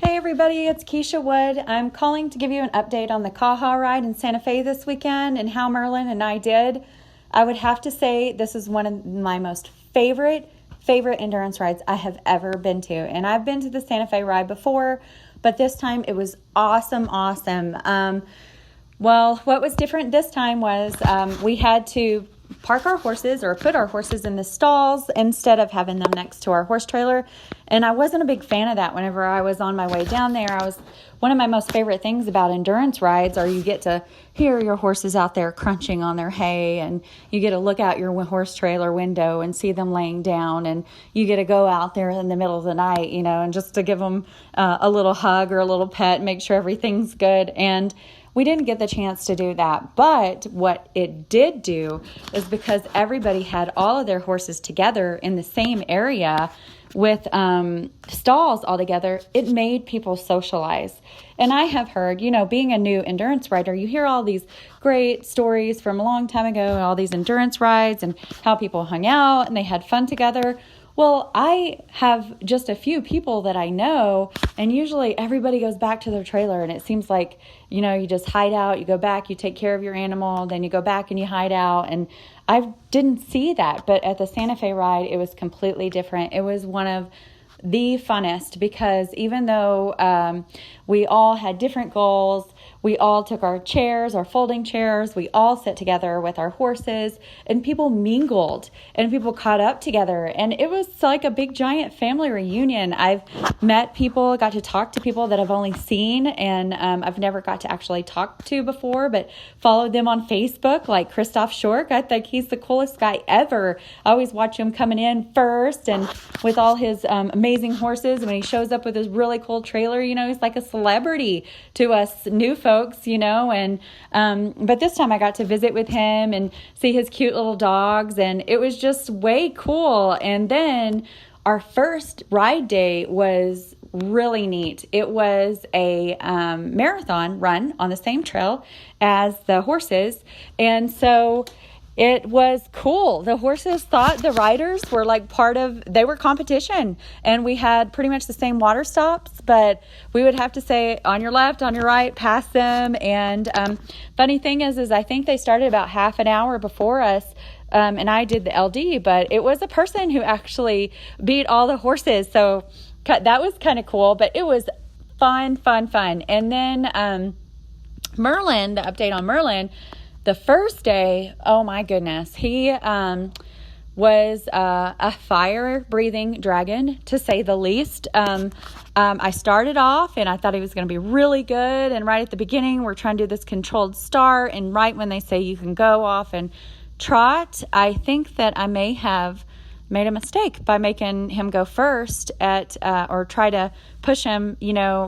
Hey everybody, it's Keisha Wood. I'm calling to give you an update on the Caja ride in Santa Fe this weekend and how Merlin and I did. I would have to say this is one of my most favorite endurance rides I have ever been to. And I've been to the Santa Fe ride before, but this time it was awesome. Well, what was different this time was we had to park our horses or put our horses in the stalls instead of having them next to our horse trailer. And I wasn't a big fan of that whenever I was on my way down there. One of my most favorite things about endurance rides are you get to hear your horses out there crunching on their hay, and you get to look out your horse trailer window and see them laying down, and you get to go out there in the middle of the night, and just to give them a little hug or a little pet and make sure everything's good. And we didn't get the chance to do that, but what it did do is because everybody had all of their horses together in the same area with stalls all together, it made people socialize. And I have heard, being a new endurance rider, you hear all these great stories from a long time ago, all these endurance rides and how people hung out and they had fun together. Well, I have just a few people that I know, and usually everybody goes back to their trailer, and it seems like, you just hide out, you go back, you take care of your animal, then you go back and you hide out. And I didn't see that, but at the Santa Fe ride, it was completely different. It was one of the funnest, because even though we all had different goals, we all took our chairs, our folding chairs, we all sat together with our horses, and people mingled and people caught up together. And it was like a big giant family reunion. I've met people, got to talk to people that I've only seen and I've never got to actually talk to before, but followed them on Facebook, like Christoph Schork. I think he's the coolest guy ever. I always watch him coming in first and with all his amazing horses. And when he shows up with his really cool trailer, he's like a celebrity to us new folks, and but this time I got to visit with him and see his cute little dogs, and it was just way cool. And then our first ride day was really neat. It was a marathon run on the same trail as the horses, and so it was cool. The horses thought the riders were like they were competition, and we had pretty much the same water stops, but we would have to say on your left, on your right, pass them. And funny thing is I think they started about half an hour before us, and I did the LD, but it was a person who actually beat all the horses. So that was kind of cool, but it was fun. And then Merlin, the update on Merlin, the first day, oh my goodness, he was a fire-breathing dragon, to say the least. I started off, and I thought he was going to be really good, and right at the beginning, we're trying to do this controlled start, and right when they say you can go off and trot, I think that I may have made a mistake by making him go first or try to push him,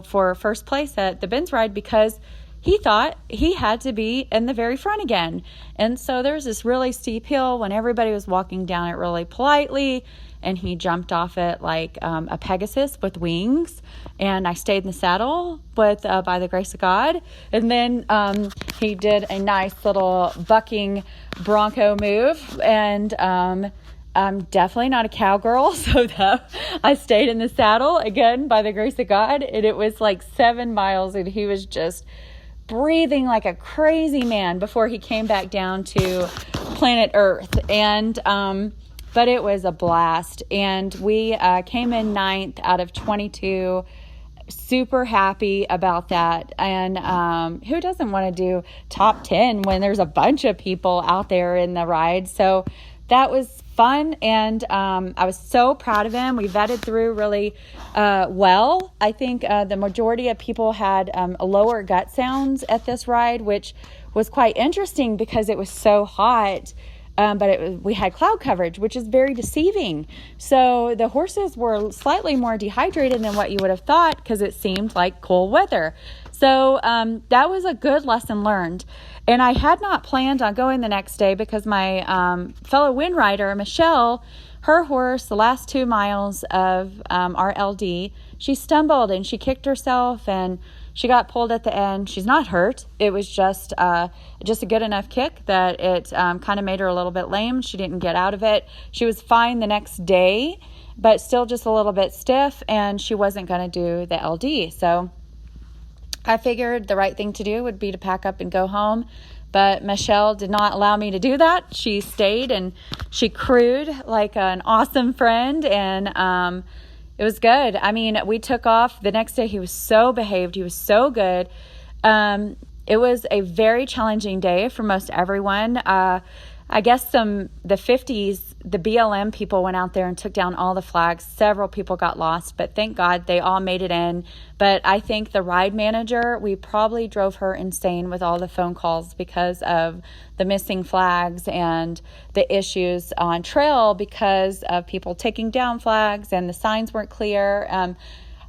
for first place at the Ben's ride, because he thought he had to be in the very front again. And so there's this really steep hill when everybody was walking down it really politely, and he jumped off it like a Pegasus with wings. And I stayed in the saddle with by the grace of God. And then he did a nice little bucking bronco move. And I'm definitely not a cowgirl, so I stayed in the saddle again by the grace of God. And it was like 7 miles, and he was just breathing like a crazy man before he came back down to planet Earth. And but it was a blast, and we came in 9th out of 22. Super happy about that. And who doesn't want to do top 10 when there's a bunch of people out there in the ride? So that was fun, and I was so proud of him. We vetted through really well. I think the majority of people had lower gut sounds at this ride, which was quite interesting because it was so hot. But we had cloud coverage, which is very deceiving. So the horses were slightly more dehydrated than what you would have thought, because it seemed like cool weather. So that was a good lesson learned. And I had not planned on going the next day because my fellow wind rider, Michelle, her horse, the last 2 miles of our LD, she stumbled and she kicked herself and she got pulled at the end. She's not hurt. It was just a good enough kick that it kind of made her a little bit lame. She didn't get out of it. She was fine the next day, but still just a little bit stiff, and she wasn't going to do the LD. So I figured the right thing to do would be to pack up and go home. But Michelle did not allow me to do that. She stayed and she crewed like an awesome friend, and it was good. I mean, we took off the next day. He was so behaved. He was so good. It was a very challenging day for most everyone. I guess the 50s, the BLM people went out there and took down all the flags. Several people got lost, but thank God they all made it in. But I think the ride manager, we probably drove her insane with all the phone calls because of the missing flags and the issues on trail because of people taking down flags and the signs weren't clear.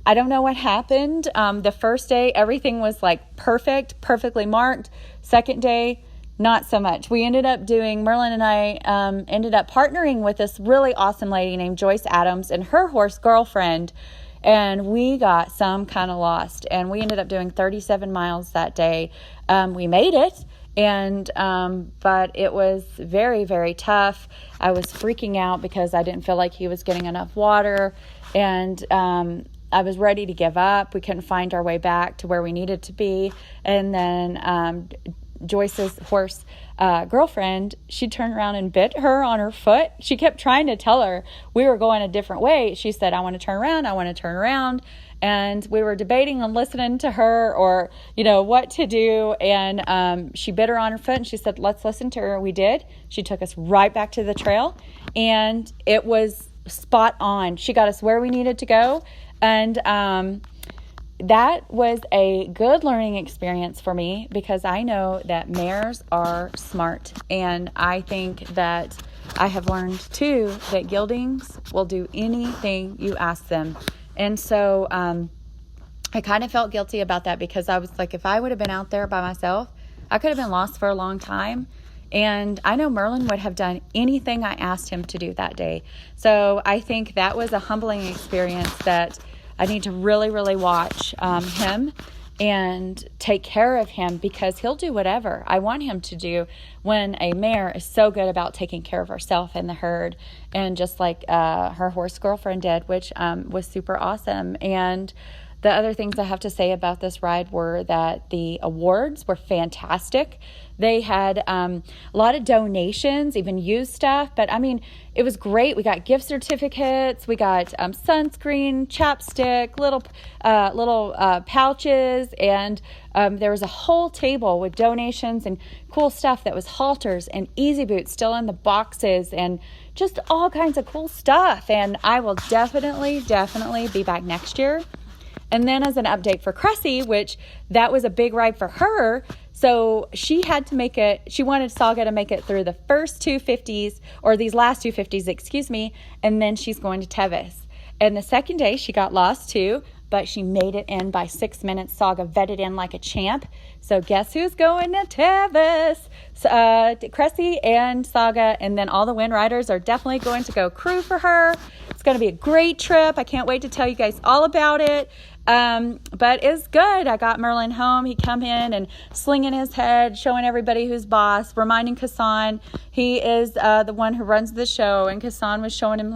I don't know what happened. The first day, everything was like perfectly marked. Second day, not so much. We ended up Merlin and I ended up partnering with this really awesome lady named Joyce Adams and her horse girlfriend, and we got some kind of lost, and we ended up doing 37 miles that day. We made it, And, but it was very, very tough. I was freaking out because I didn't feel like he was getting enough water, and, I was ready to give up. We couldn't find our way back to where we needed to be. And then, Joyce's horse, girlfriend, she turned around and bit her on her foot. She kept trying to tell her we were going a different way. She said, I want to turn around. I want to turn around. And we were debating on listening to her or, what to do. And she bit her on her foot and she said, let's listen to her. We did. She took us right back to the trail and it was spot on. She got us where we needed to go. And that was a good learning experience for me because I know that mares are smart. And I think that I have learned too that geldings will do anything you ask them. And so I kind of felt guilty about that because I was like, if I would have been out there by myself, I could have been lost for a long time. And I know Merlin would have done anything I asked him to do that day. So I think that was a humbling experience that I need to really, really watch him and take care of him because he'll do whatever I want him to do when a mare is so good about taking care of herself and the herd. And just like her horse girlfriend did, which was super awesome. And the other things I have to say about this ride were that the awards were fantastic. They had a lot of donations, even used stuff. But, I mean, it was great. We got gift certificates. We got sunscreen, chapstick, little pouches. And there was a whole table with donations and cool stuff that was halters and easy boots still in the boxes and just all kinds of cool stuff. And I will definitely be back next year. And then as an update for Cressy, which that was a big ride for her, so she wanted Saga to make it through the first 250s, or these last 250s, and then she's going to Tevis. And the second day she got lost too, but she made it in by 6 minutes. Saga vetted in like a champ. So guess who's going to Tevis? Cressy and Saga, and then all the Wind Riders are definitely going to go crew for her. It's going to be a great trip. I can't wait to tell you guys all about it. But it's good. I got Merlin home. He come in and slinging his head, showing everybody who's boss, reminding Kassan he is the one who runs the show. And Kassan was showing him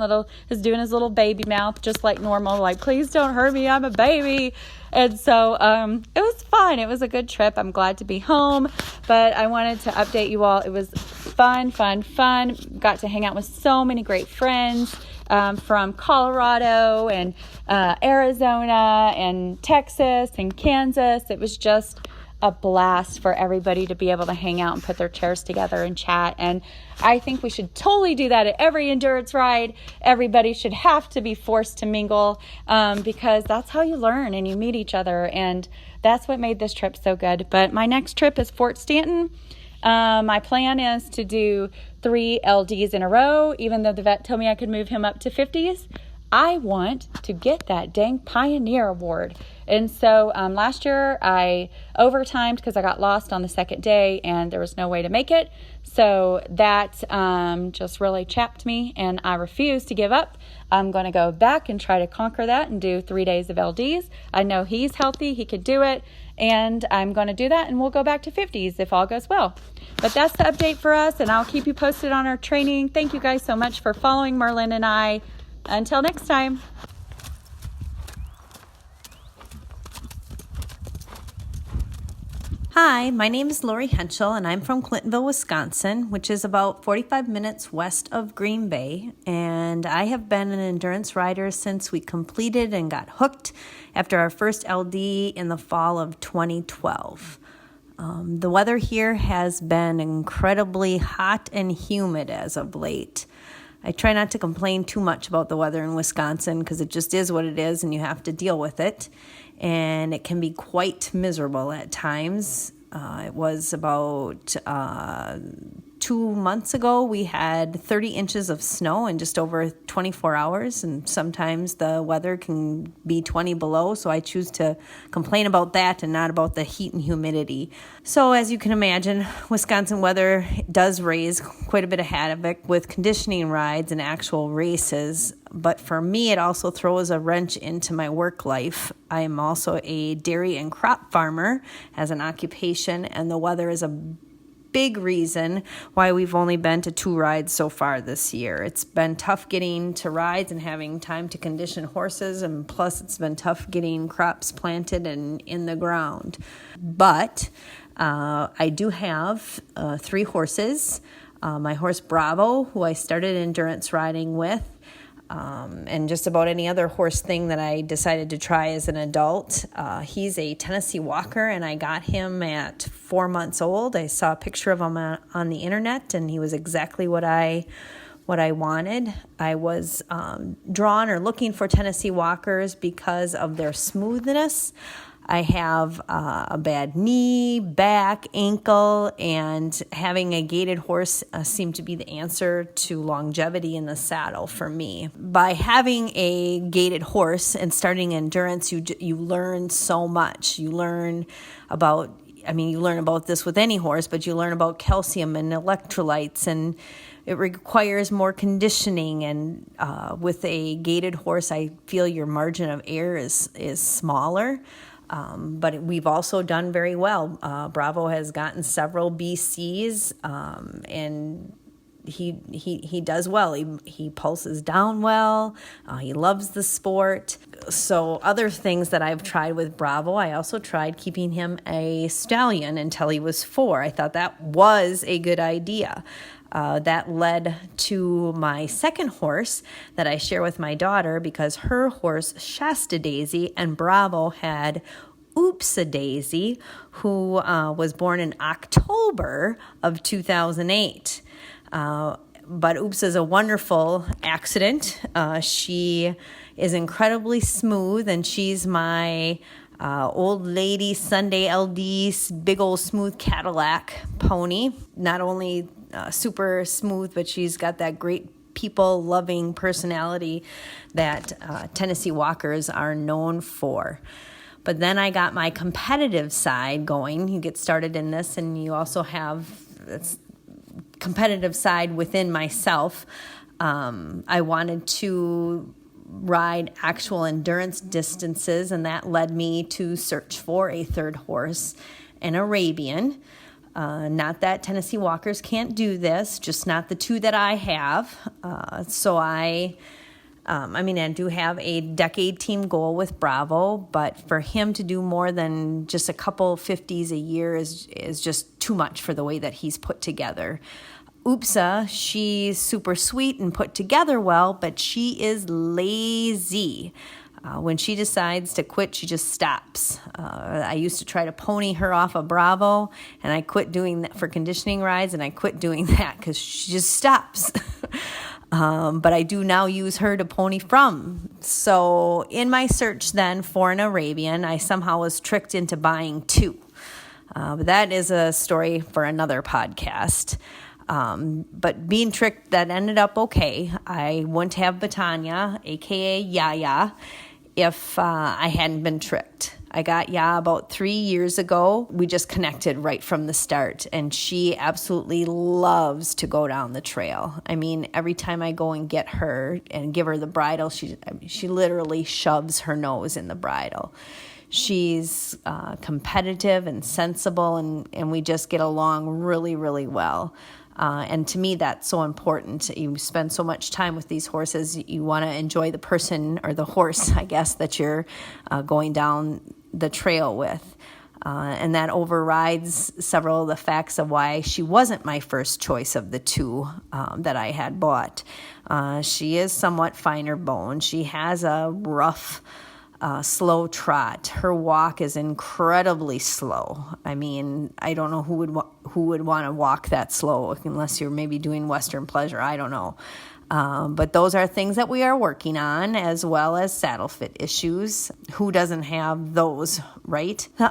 doing his little baby mouth just like normal, like, please don't hurt me, I'm a baby. And so it was fun. It was a good trip. I'm glad to be home. But I wanted to update you all. It was fun. Got to hang out with so many great friends. From Colorado and Arizona and Texas and Kansas. It was just a blast for everybody to be able to hang out and put their chairs together and chat. And I think we should totally do that at every endurance ride. Everybody should have to be forced to mingle because that's how you learn and you meet each other. And that's what made this trip so good. But my next trip is Fort Stanton. My plan is to do 3 LDs in a row, even though the vet told me I could move him up to 50s. I want to get that dang Pioneer Award. And so last year I overtimed because I got lost on the second day and there was no way to make it. So that just really chapped me and I refuse to give up. I'm going to go back and try to conquer that and do 3 days of LDs. I know he's healthy. He could do it. And I'm going to do that and we'll go back to 50s if all goes well. But that's the update for us and I'll keep you posted on our training. Thank you guys so much for following Merlin and I. Until next time. Hi, my name is Lori Henschel, and I'm from Clintonville, Wisconsin, which is about 45 minutes west of Green Bay. And I have been an endurance rider since we completed and got hooked after our first LD in the fall of 2012. The weather here has been incredibly hot and humid as of late. I try not to complain too much about the weather in Wisconsin because it just is what it is and you have to deal with it. And it can be quite miserable at times. It was about 2 months ago, we had 30 inches of snow in just over 24 hours. And sometimes the weather can be 20 below. So I choose to complain about that and not about the heat and humidity. So as you can imagine, Wisconsin weather does raise quite a bit of havoc with conditioning rides and actual races. But for me, it also throws a wrench into my work life. I am also a dairy and crop farmer as an occupation, and the weather is a big reason why we've only been to 2 rides so far this year. It's been tough getting to rides and having time to condition horses, and plus it's been tough getting crops planted and in the ground. But I do have 3 horses. My horse Bravo, who I started endurance riding with, and just about any other horse thing that I decided to try as an adult. He's a Tennessee Walker, and I got him at 4 months old. I saw a picture of him on the internet, and he was exactly what I wanted. I was drawn or looking for Tennessee Walkers because of their smoothness. I have a bad knee, back, ankle, and having a gaited horse seemed to be the answer to longevity in the saddle for me. By having a gaited horse and starting endurance, you learn so much. You learn about this with any horse, but you learn about calcium and electrolytes, and it requires more conditioning. And with a gaited horse, I feel your margin of error is smaller. But we've also done very well. Bravo has gotten several BCs, and he does well. He pulses down well. He loves the sport. So other things that I've tried with Bravo, I also tried keeping him a stallion until he was 4. I thought that was a good idea. That led to my second horse that I share with my daughter, because her horse Shasta Daisy and Bravo had Oopsa Daisy, who was born in October of 2008. But Oops is a wonderful accident. She is incredibly smooth, and she's my old lady Sunday LD big old smooth Cadillac pony. Not only super smooth, but she's got that great people-loving personality that Tennessee Walkers are known for. But then I got my competitive side going. You get started in this, and you also have this competitive side within myself. I wanted to ride actual endurance distances, and that led me to search for a third horse, an Arabian. Not that Tennessee Walkers can't do this, just not the 2 that I have. So I do have a decade team goal with Bravo, but for him to do more than just a couple 50s a year is just too much for the way that he's put together. Oopsa, she's super sweet and put together well, but she is lazy. When she decides to quit, she just stops. I used to try to pony her off of Bravo, and I quit doing that for conditioning rides, and I quit doing that because she just stops. But I do now use her to pony from. So in my search then for an Arabian, I somehow was tricked into buying 2. But that is a story for another podcast. But being tricked, that ended up okay. I wouldn't have Batanya, a.k.a. Yaya, if I hadn't been tricked. I got Ya about 3 years ago. We just connected right from the start, and she absolutely loves to go down the trail. I mean, every time I go and get her and give her the bridle, she literally shoves her nose in the bridle. She's competitive and sensible, and we just get along really, really well. And to me, that's so important. You spend so much time with these horses. You want to enjoy the person, or the horse, I guess, that you're going down the trail with. And that overrides several of the facts of why she wasn't my first choice of the 2 that I had bought. She is somewhat finer boned. She has a rough, slow trot. Her walk is incredibly slow. I mean, I don't know who would want to walk that slow, unless you're maybe doing Western pleasure. I don't know. But those are things that we are working on, as well as saddle fit issues. Who doesn't have those, right? The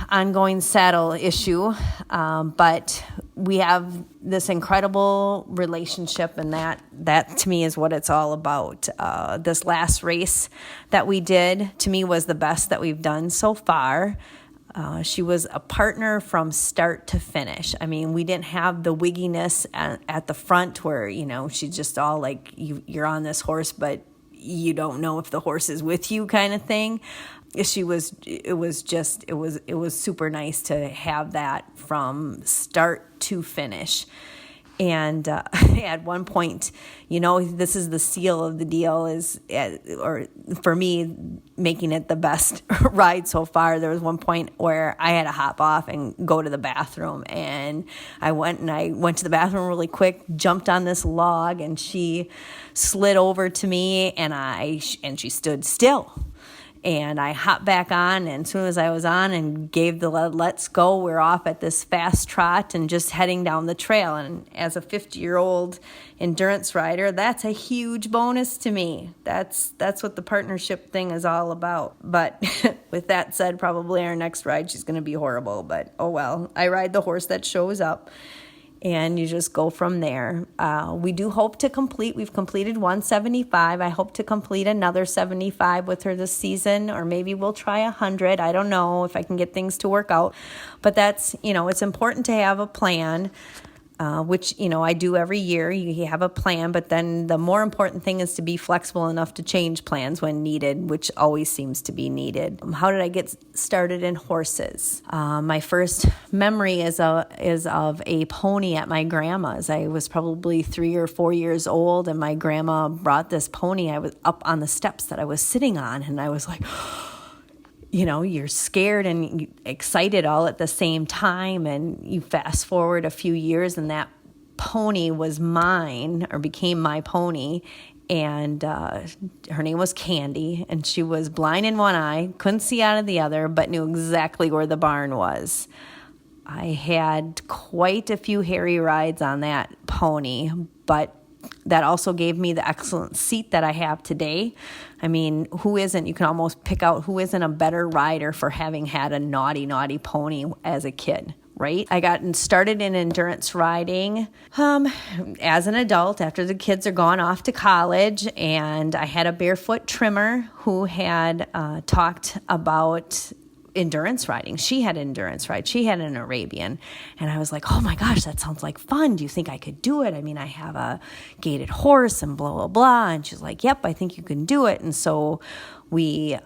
ongoing saddle issue. But we have this incredible relationship, and that to me is what it's all about. This last race that we did, to me, was the best that we've done so far. She was a partner from start to finish. I mean, we didn't have the wigginess at the front where, she's just all like, you're on this horse, but you don't know if the horse is with you kind of thing. it was super nice to have that from start to finish. And at one point, this is the seal of the deal or for me, making it the best ride so far. There was one point where I had to hop off and go to the bathroom. And I went to the bathroom really quick, jumped on this log, and she slid over to me, and she stood still. And I hopped back on, and as soon as I was on and gave the let's go, we're off at this fast trot and just heading down the trail. And as a 50-year-old endurance rider, that's a huge bonus to me. That's what the partnership thing is all about. But with that said, probably our next ride, she's going to be horrible. But oh well, I ride the horse that shows up. And you just go from there. We do hope to complete. We've completed 175. I hope to complete another 75 with her this season, or maybe we'll try 100. I don't know if I can get things to work out. But that's, it's important to have a plan, which, I do every year. You have a plan, but then the more important thing is to be flexible enough to change plans when needed, which always seems to be needed. How did I get started in horses? My first memory is of a pony at my grandma's. I was probably 3 or 4 years old, and my grandma brought this pony. I was up on the steps that I was sitting on, and I was like, you're scared and excited all at the same time. And you fast forward a few years, and that pony was mine, or became my pony. And her name was Candy, and she was blind in one eye, couldn't see out of the other, but knew exactly where the barn was. I had quite a few hairy rides on that pony, but that also gave me the excellent seat that I have today. I mean, who isn't? You can almost pick out who isn't a better rider for having had a naughty, naughty pony as a kid, right? I got started in endurance riding as an adult after the kids are gone off to college, and I had a barefoot trimmer who had talked about endurance riding. She had endurance ride. She had an Arabian. And I was like, oh my gosh, that sounds like fun. Do you think I could do it? I mean, I have a gated horse and blah, blah, blah. And she's like, yep, I think you can do it. And so we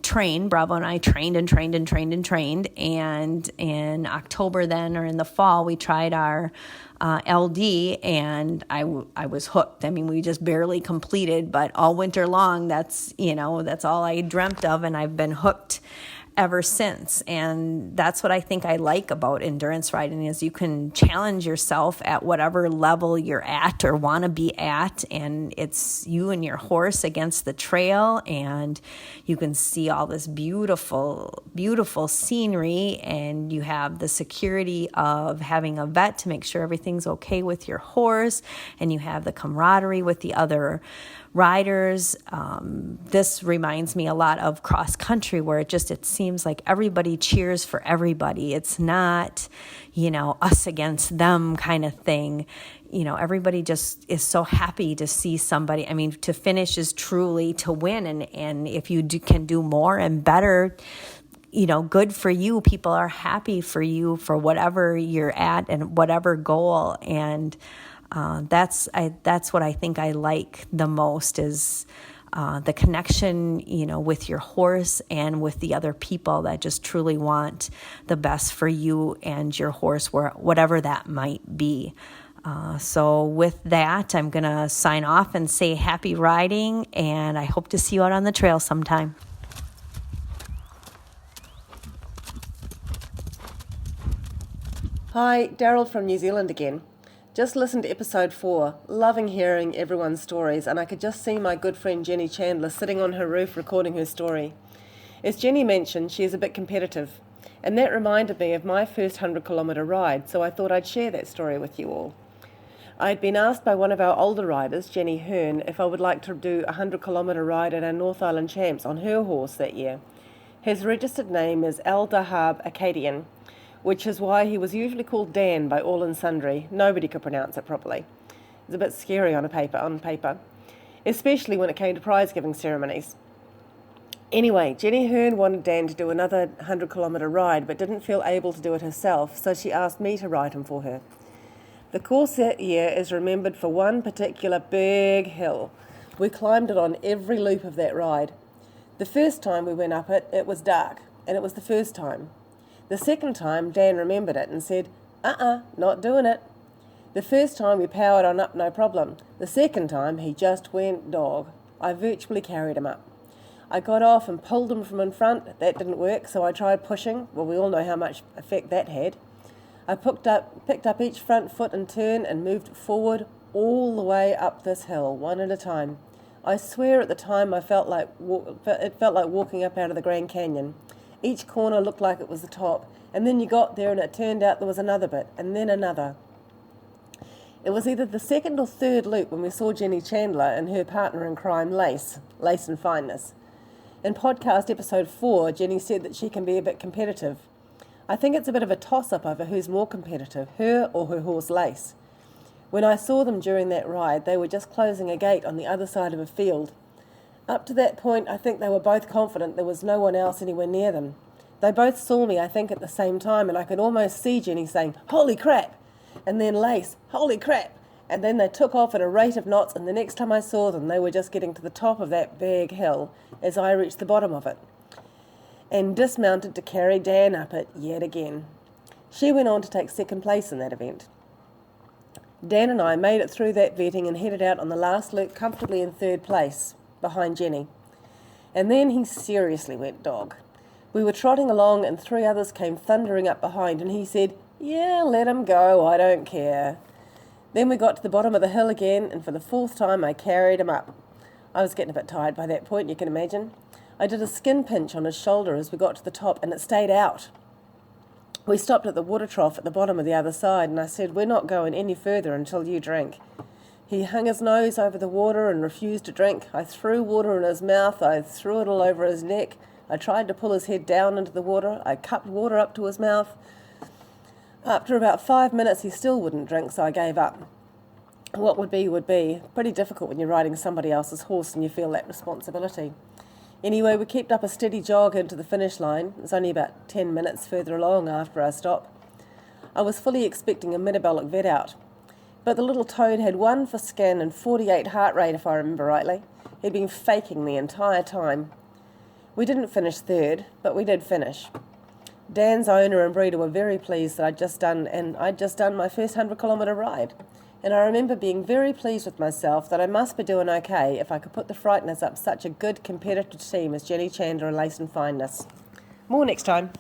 trained. Bravo and I trained. And in October then, or in the fall, we tried our LD, and I was hooked. I mean, we just barely completed, but all winter long, that's all I dreamt of. And I've been hooked ever since. And that's what I think I like about endurance riding, is you can challenge yourself at whatever level you're at or want to be at, and it's you and your horse against the trail, and you can see all this beautiful, beautiful scenery, and you have the security of having a vet to make sure everything's okay with your horse, and you have the camaraderie with the other riders. This reminds me a lot of cross country, where it seems like everybody cheers for everybody. It's not, us against them kind of thing. Everybody just is so happy to see somebody. I mean, to finish is truly to win. And if you can do more and better, good for you. People are happy for you for whatever you're at and whatever goal. And that's what I think I like the most, is the connection, with your horse and with the other people that just truly want the best for you and your horse, whatever that might be. So with that, I'm going to sign off and say happy riding, and I hope to see you out on the trail sometime. Hi, Daryl from New Zealand again. Just listened to episode 4, loving hearing everyone's stories, and I could just see my good friend Jenny Chandler sitting on her roof recording her story. As Jenny mentioned, she is a bit competitive, and that reminded me of my first 100-kilometre ride, so I thought I'd share that story with you all. I had been asked by one of our older riders, Jenny Hearn, if I would like to do a 100-kilometre ride at our North Island Champs on her horse that year. His registered name is Al Dahab Acadian, which is why he was usually called Dan by all and sundry. Nobody could pronounce it properly. It's a bit scary on paper, especially when it came to prize-giving ceremonies. Anyway, Jenny Hearn wanted Dan to do another 100-kilometre ride, but didn't feel able to do it herself, so she asked me to ride him for her. The course that year is remembered for one particular big hill. We climbed it on every loop of that ride. The first time we went up it, it was dark, and it was the first time. The second time, Dan remembered it and said, not doing it. The first time we powered on up, no problem. The second time, he just went dog. I virtually carried him up. I got off and pulled him from in front. That didn't work, so I tried pushing. Well, we all know how much effect that had. I picked up each front foot in turn and moved it forward all the way up this hill, one at a time. I swear at the time it felt like walking up out of the Grand Canyon. Each corner looked like it was the top, and then you got there and it turned out there was another bit, and then another. It was either the second or third loop when we saw Jenny Chandler and her partner in crime, Lace and Fineness. In podcast episode 4, Jenny said that she can be a bit competitive. I think it's a bit of a toss-up over who's more competitive, her or her horse Lace. When I saw them during that ride, they were just closing a gate on the other side of a field. Up to that point, I think they were both confident there was no one else anywhere near them. They both saw me, I think, at the same time, and I could almost see Jenny saying, "Holy crap!" and then Lace, "Holy crap!" and then they took off at a rate of knots, and the next time I saw them, they were just getting to the top of that big hill as I reached the bottom of it, and dismounted to carry Dan up it yet again. She went on to take second place in that event. Dan and I made it through that vetting and headed out on the last loop comfortably in third place, behind Jenny. And then he seriously went dog. We were trotting along and 3 others came thundering up behind, and he said, "Yeah, let him go, I don't care." Then we got to the bottom of the hill again, and for the 4th time I carried him up. I was getting a bit tired by that point, you can imagine. I did a skin pinch on his shoulder as we got to the top, and it stayed out. We stopped at the water trough at the bottom of the other side, and I said, "We're not going any further until you drink." He hung his nose over the water and refused to drink. I threw water in his mouth. I threw it all over his neck. I tried to pull his head down into the water. I cupped water up to his mouth. After about 5 minutes, he still wouldn't drink, so I gave up. What would be would be. Pretty difficult when you're riding somebody else's horse and you feel that responsibility. Anyway, we kept up a steady jog into the finish line. It was only about 10 minutes further along after our stop. I was fully expecting a metabolic vet out, but the little toad had 1 for skin and 48 heart rate, if I remember rightly. He'd been faking the entire time. We didn't finish third, but we did finish. Dan's owner and breeder were very pleased that I'd just done my first 100-kilometre ride. And I remember being very pleased with myself that I must be doing okay if I could put the Frighteners up such a good competitive team as Jenny Chandler and Lace and Fineness. More next time.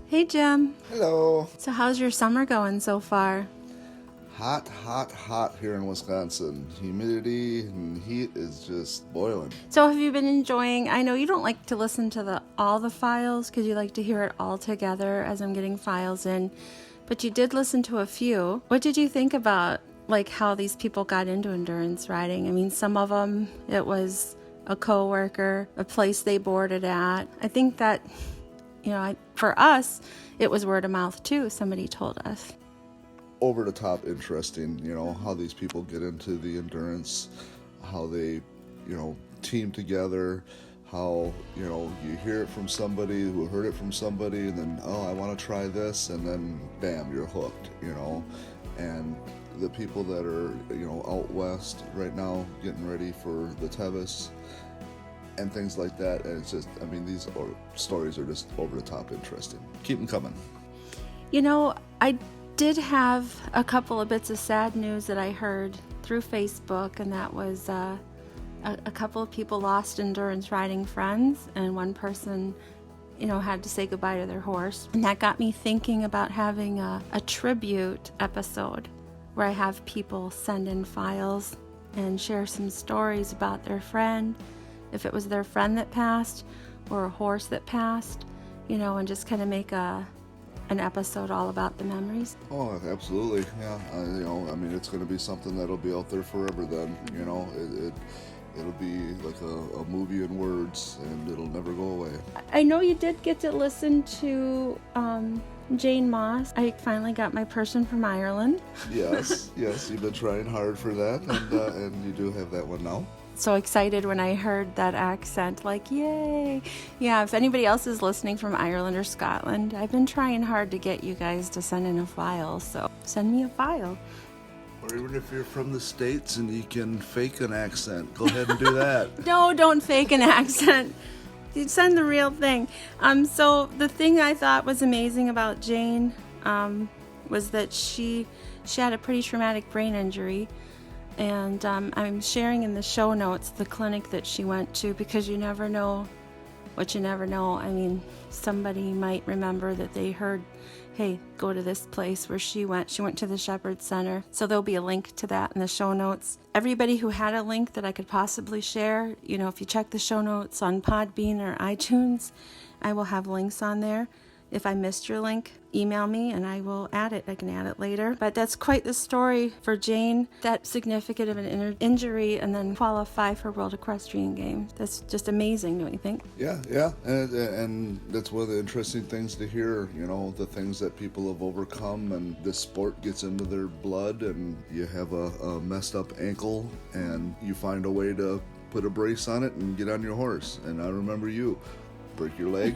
Hey, Jim. Hello. So how's your summer going so far? Hot, hot, hot here in Wisconsin. Humidity and heat is just boiling. So have you been enjoying, I know you don't like to listen to all the files because you like to hear it all together as I'm getting files in, but you did listen to a few. What did you think about how these people got into endurance riding? I mean, some of them, it was a coworker, a place they boarded at. I think that, for us, it was word of mouth too. Somebody told us. Over the top interesting, how these people get into the endurance, how they, team together, how, you hear it from somebody who heard it from somebody, and then, I want to try this, and then bam, you're hooked, and the people that are, out west right now getting ready for the Tevis and things like that, and it's just, these stories are just over the top interesting. Keep them coming. I did have a couple of bits of sad news that I heard through Facebook, and that was a couple of people lost endurance riding friends, and one person, had to say goodbye to their horse. And that got me thinking about having a tribute episode where I have people send in files and share some stories about their friend, if it was their friend that passed or a horse that passed, and just kind of make an episode all about the memories. Oh, absolutely, yeah. It's going to be something that'll be out there forever then, it'll be like a movie in words, and it'll never go away. I know you did get to listen to Jane Moss. I finally got my person from Ireland. Yes, you've been trying hard for that, and you do have that one now. So excited when I heard that accent, like, yay. Yeah, if anybody else is listening from Ireland or Scotland, I've been trying hard to get you guys to send in a file, so send me a file. Or even if you're from the States and you can fake an accent, go ahead and do that. No, don't fake an accent. You send the real thing. So the thing I thought was amazing about Jane was that she had a pretty traumatic brain injury. And I'm sharing in the show notes the clinic that she went to, because you never know what you never know. I mean, somebody might remember that they heard, hey, go to this place where she went. She went to the Shepherd Center. So there'll be a link to that in the show notes. Everybody who had a link that I could possibly share, if you check the show notes on Podbean or iTunes, I will have links on there. If I missed your link, email me and I will add it. I can add it later. But that's quite the story for Jane. That significant of an injury and then qualify for World Equestrian Games. That's just amazing, don't you think? Yeah. And that's one of the interesting things to hear, the things that people have overcome, and the sport gets into their blood, and you have a messed up ankle and you find a way to put a brace on it and get on your horse. And I remember you break your leg.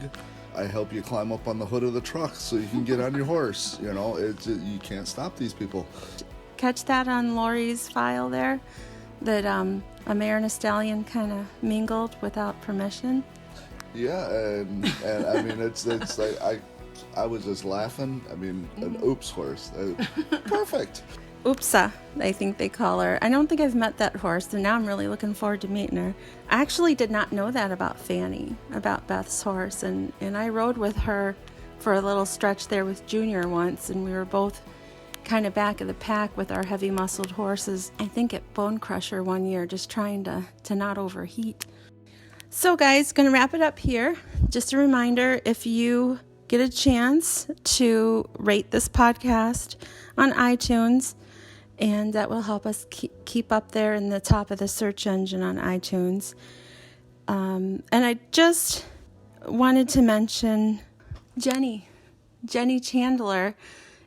I help you climb up on the hood of the truck so you can get on your horse. You can't stop these people. Catch that on Lori's file there, that a mare and a stallion kind of mingled without permission. Yeah, and I mean, it's like I was just laughing. I mean, an oops horse. Perfect. Oopsa, I think they call her. I don't think I've met that horse, and now I'm really looking forward to meeting her. I actually did not know that about Fanny, about Beth's horse, and I rode with her for a little stretch there with Junior once, and we were both kind of back of the pack with our heavy-muscled horses, I think at Bone Crusher one year, just trying to not overheat. So guys, going to wrap it up here. Just a reminder, if you get a chance to rate this podcast on iTunes, and that will help us keep up there in the top of the search engine on iTunes. And I just wanted to mention Jenny Chandler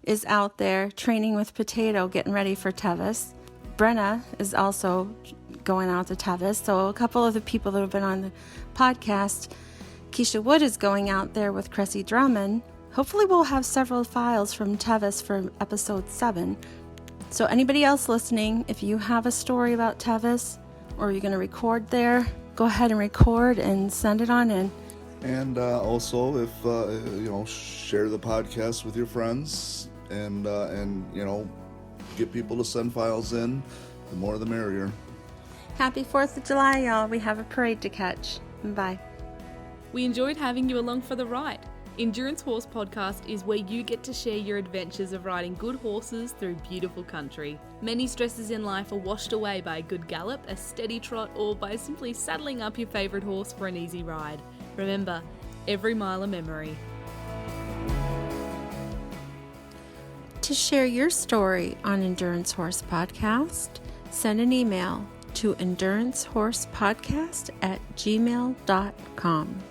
is out there training with Potato, getting ready for Tevis. Brenna is also going out to Tevis. So a couple of the people that have been on the podcast, Keisha Wood is going out there with Cressy Drummond. Hopefully we'll have several files from Tevis for episode 7. So anybody else listening, if you have a story about Tevis or you're going to record there, go ahead and record and send it on in. And also, if share the podcast with your friends, and get people to send files in. The more the merrier. Happy 4th of July, y'all. We have a parade to catch. Bye. We enjoyed having you along for the ride. Endurance Horse Podcast is where you get to share your adventures of riding good horses through beautiful country. Many stresses in life are washed away by a good gallop, a steady trot, or by simply saddling up your favourite horse for an easy ride. Remember, every mile a memory. To share your story on Endurance Horse Podcast, send an email to endurancehorsepodcast@gmail.com.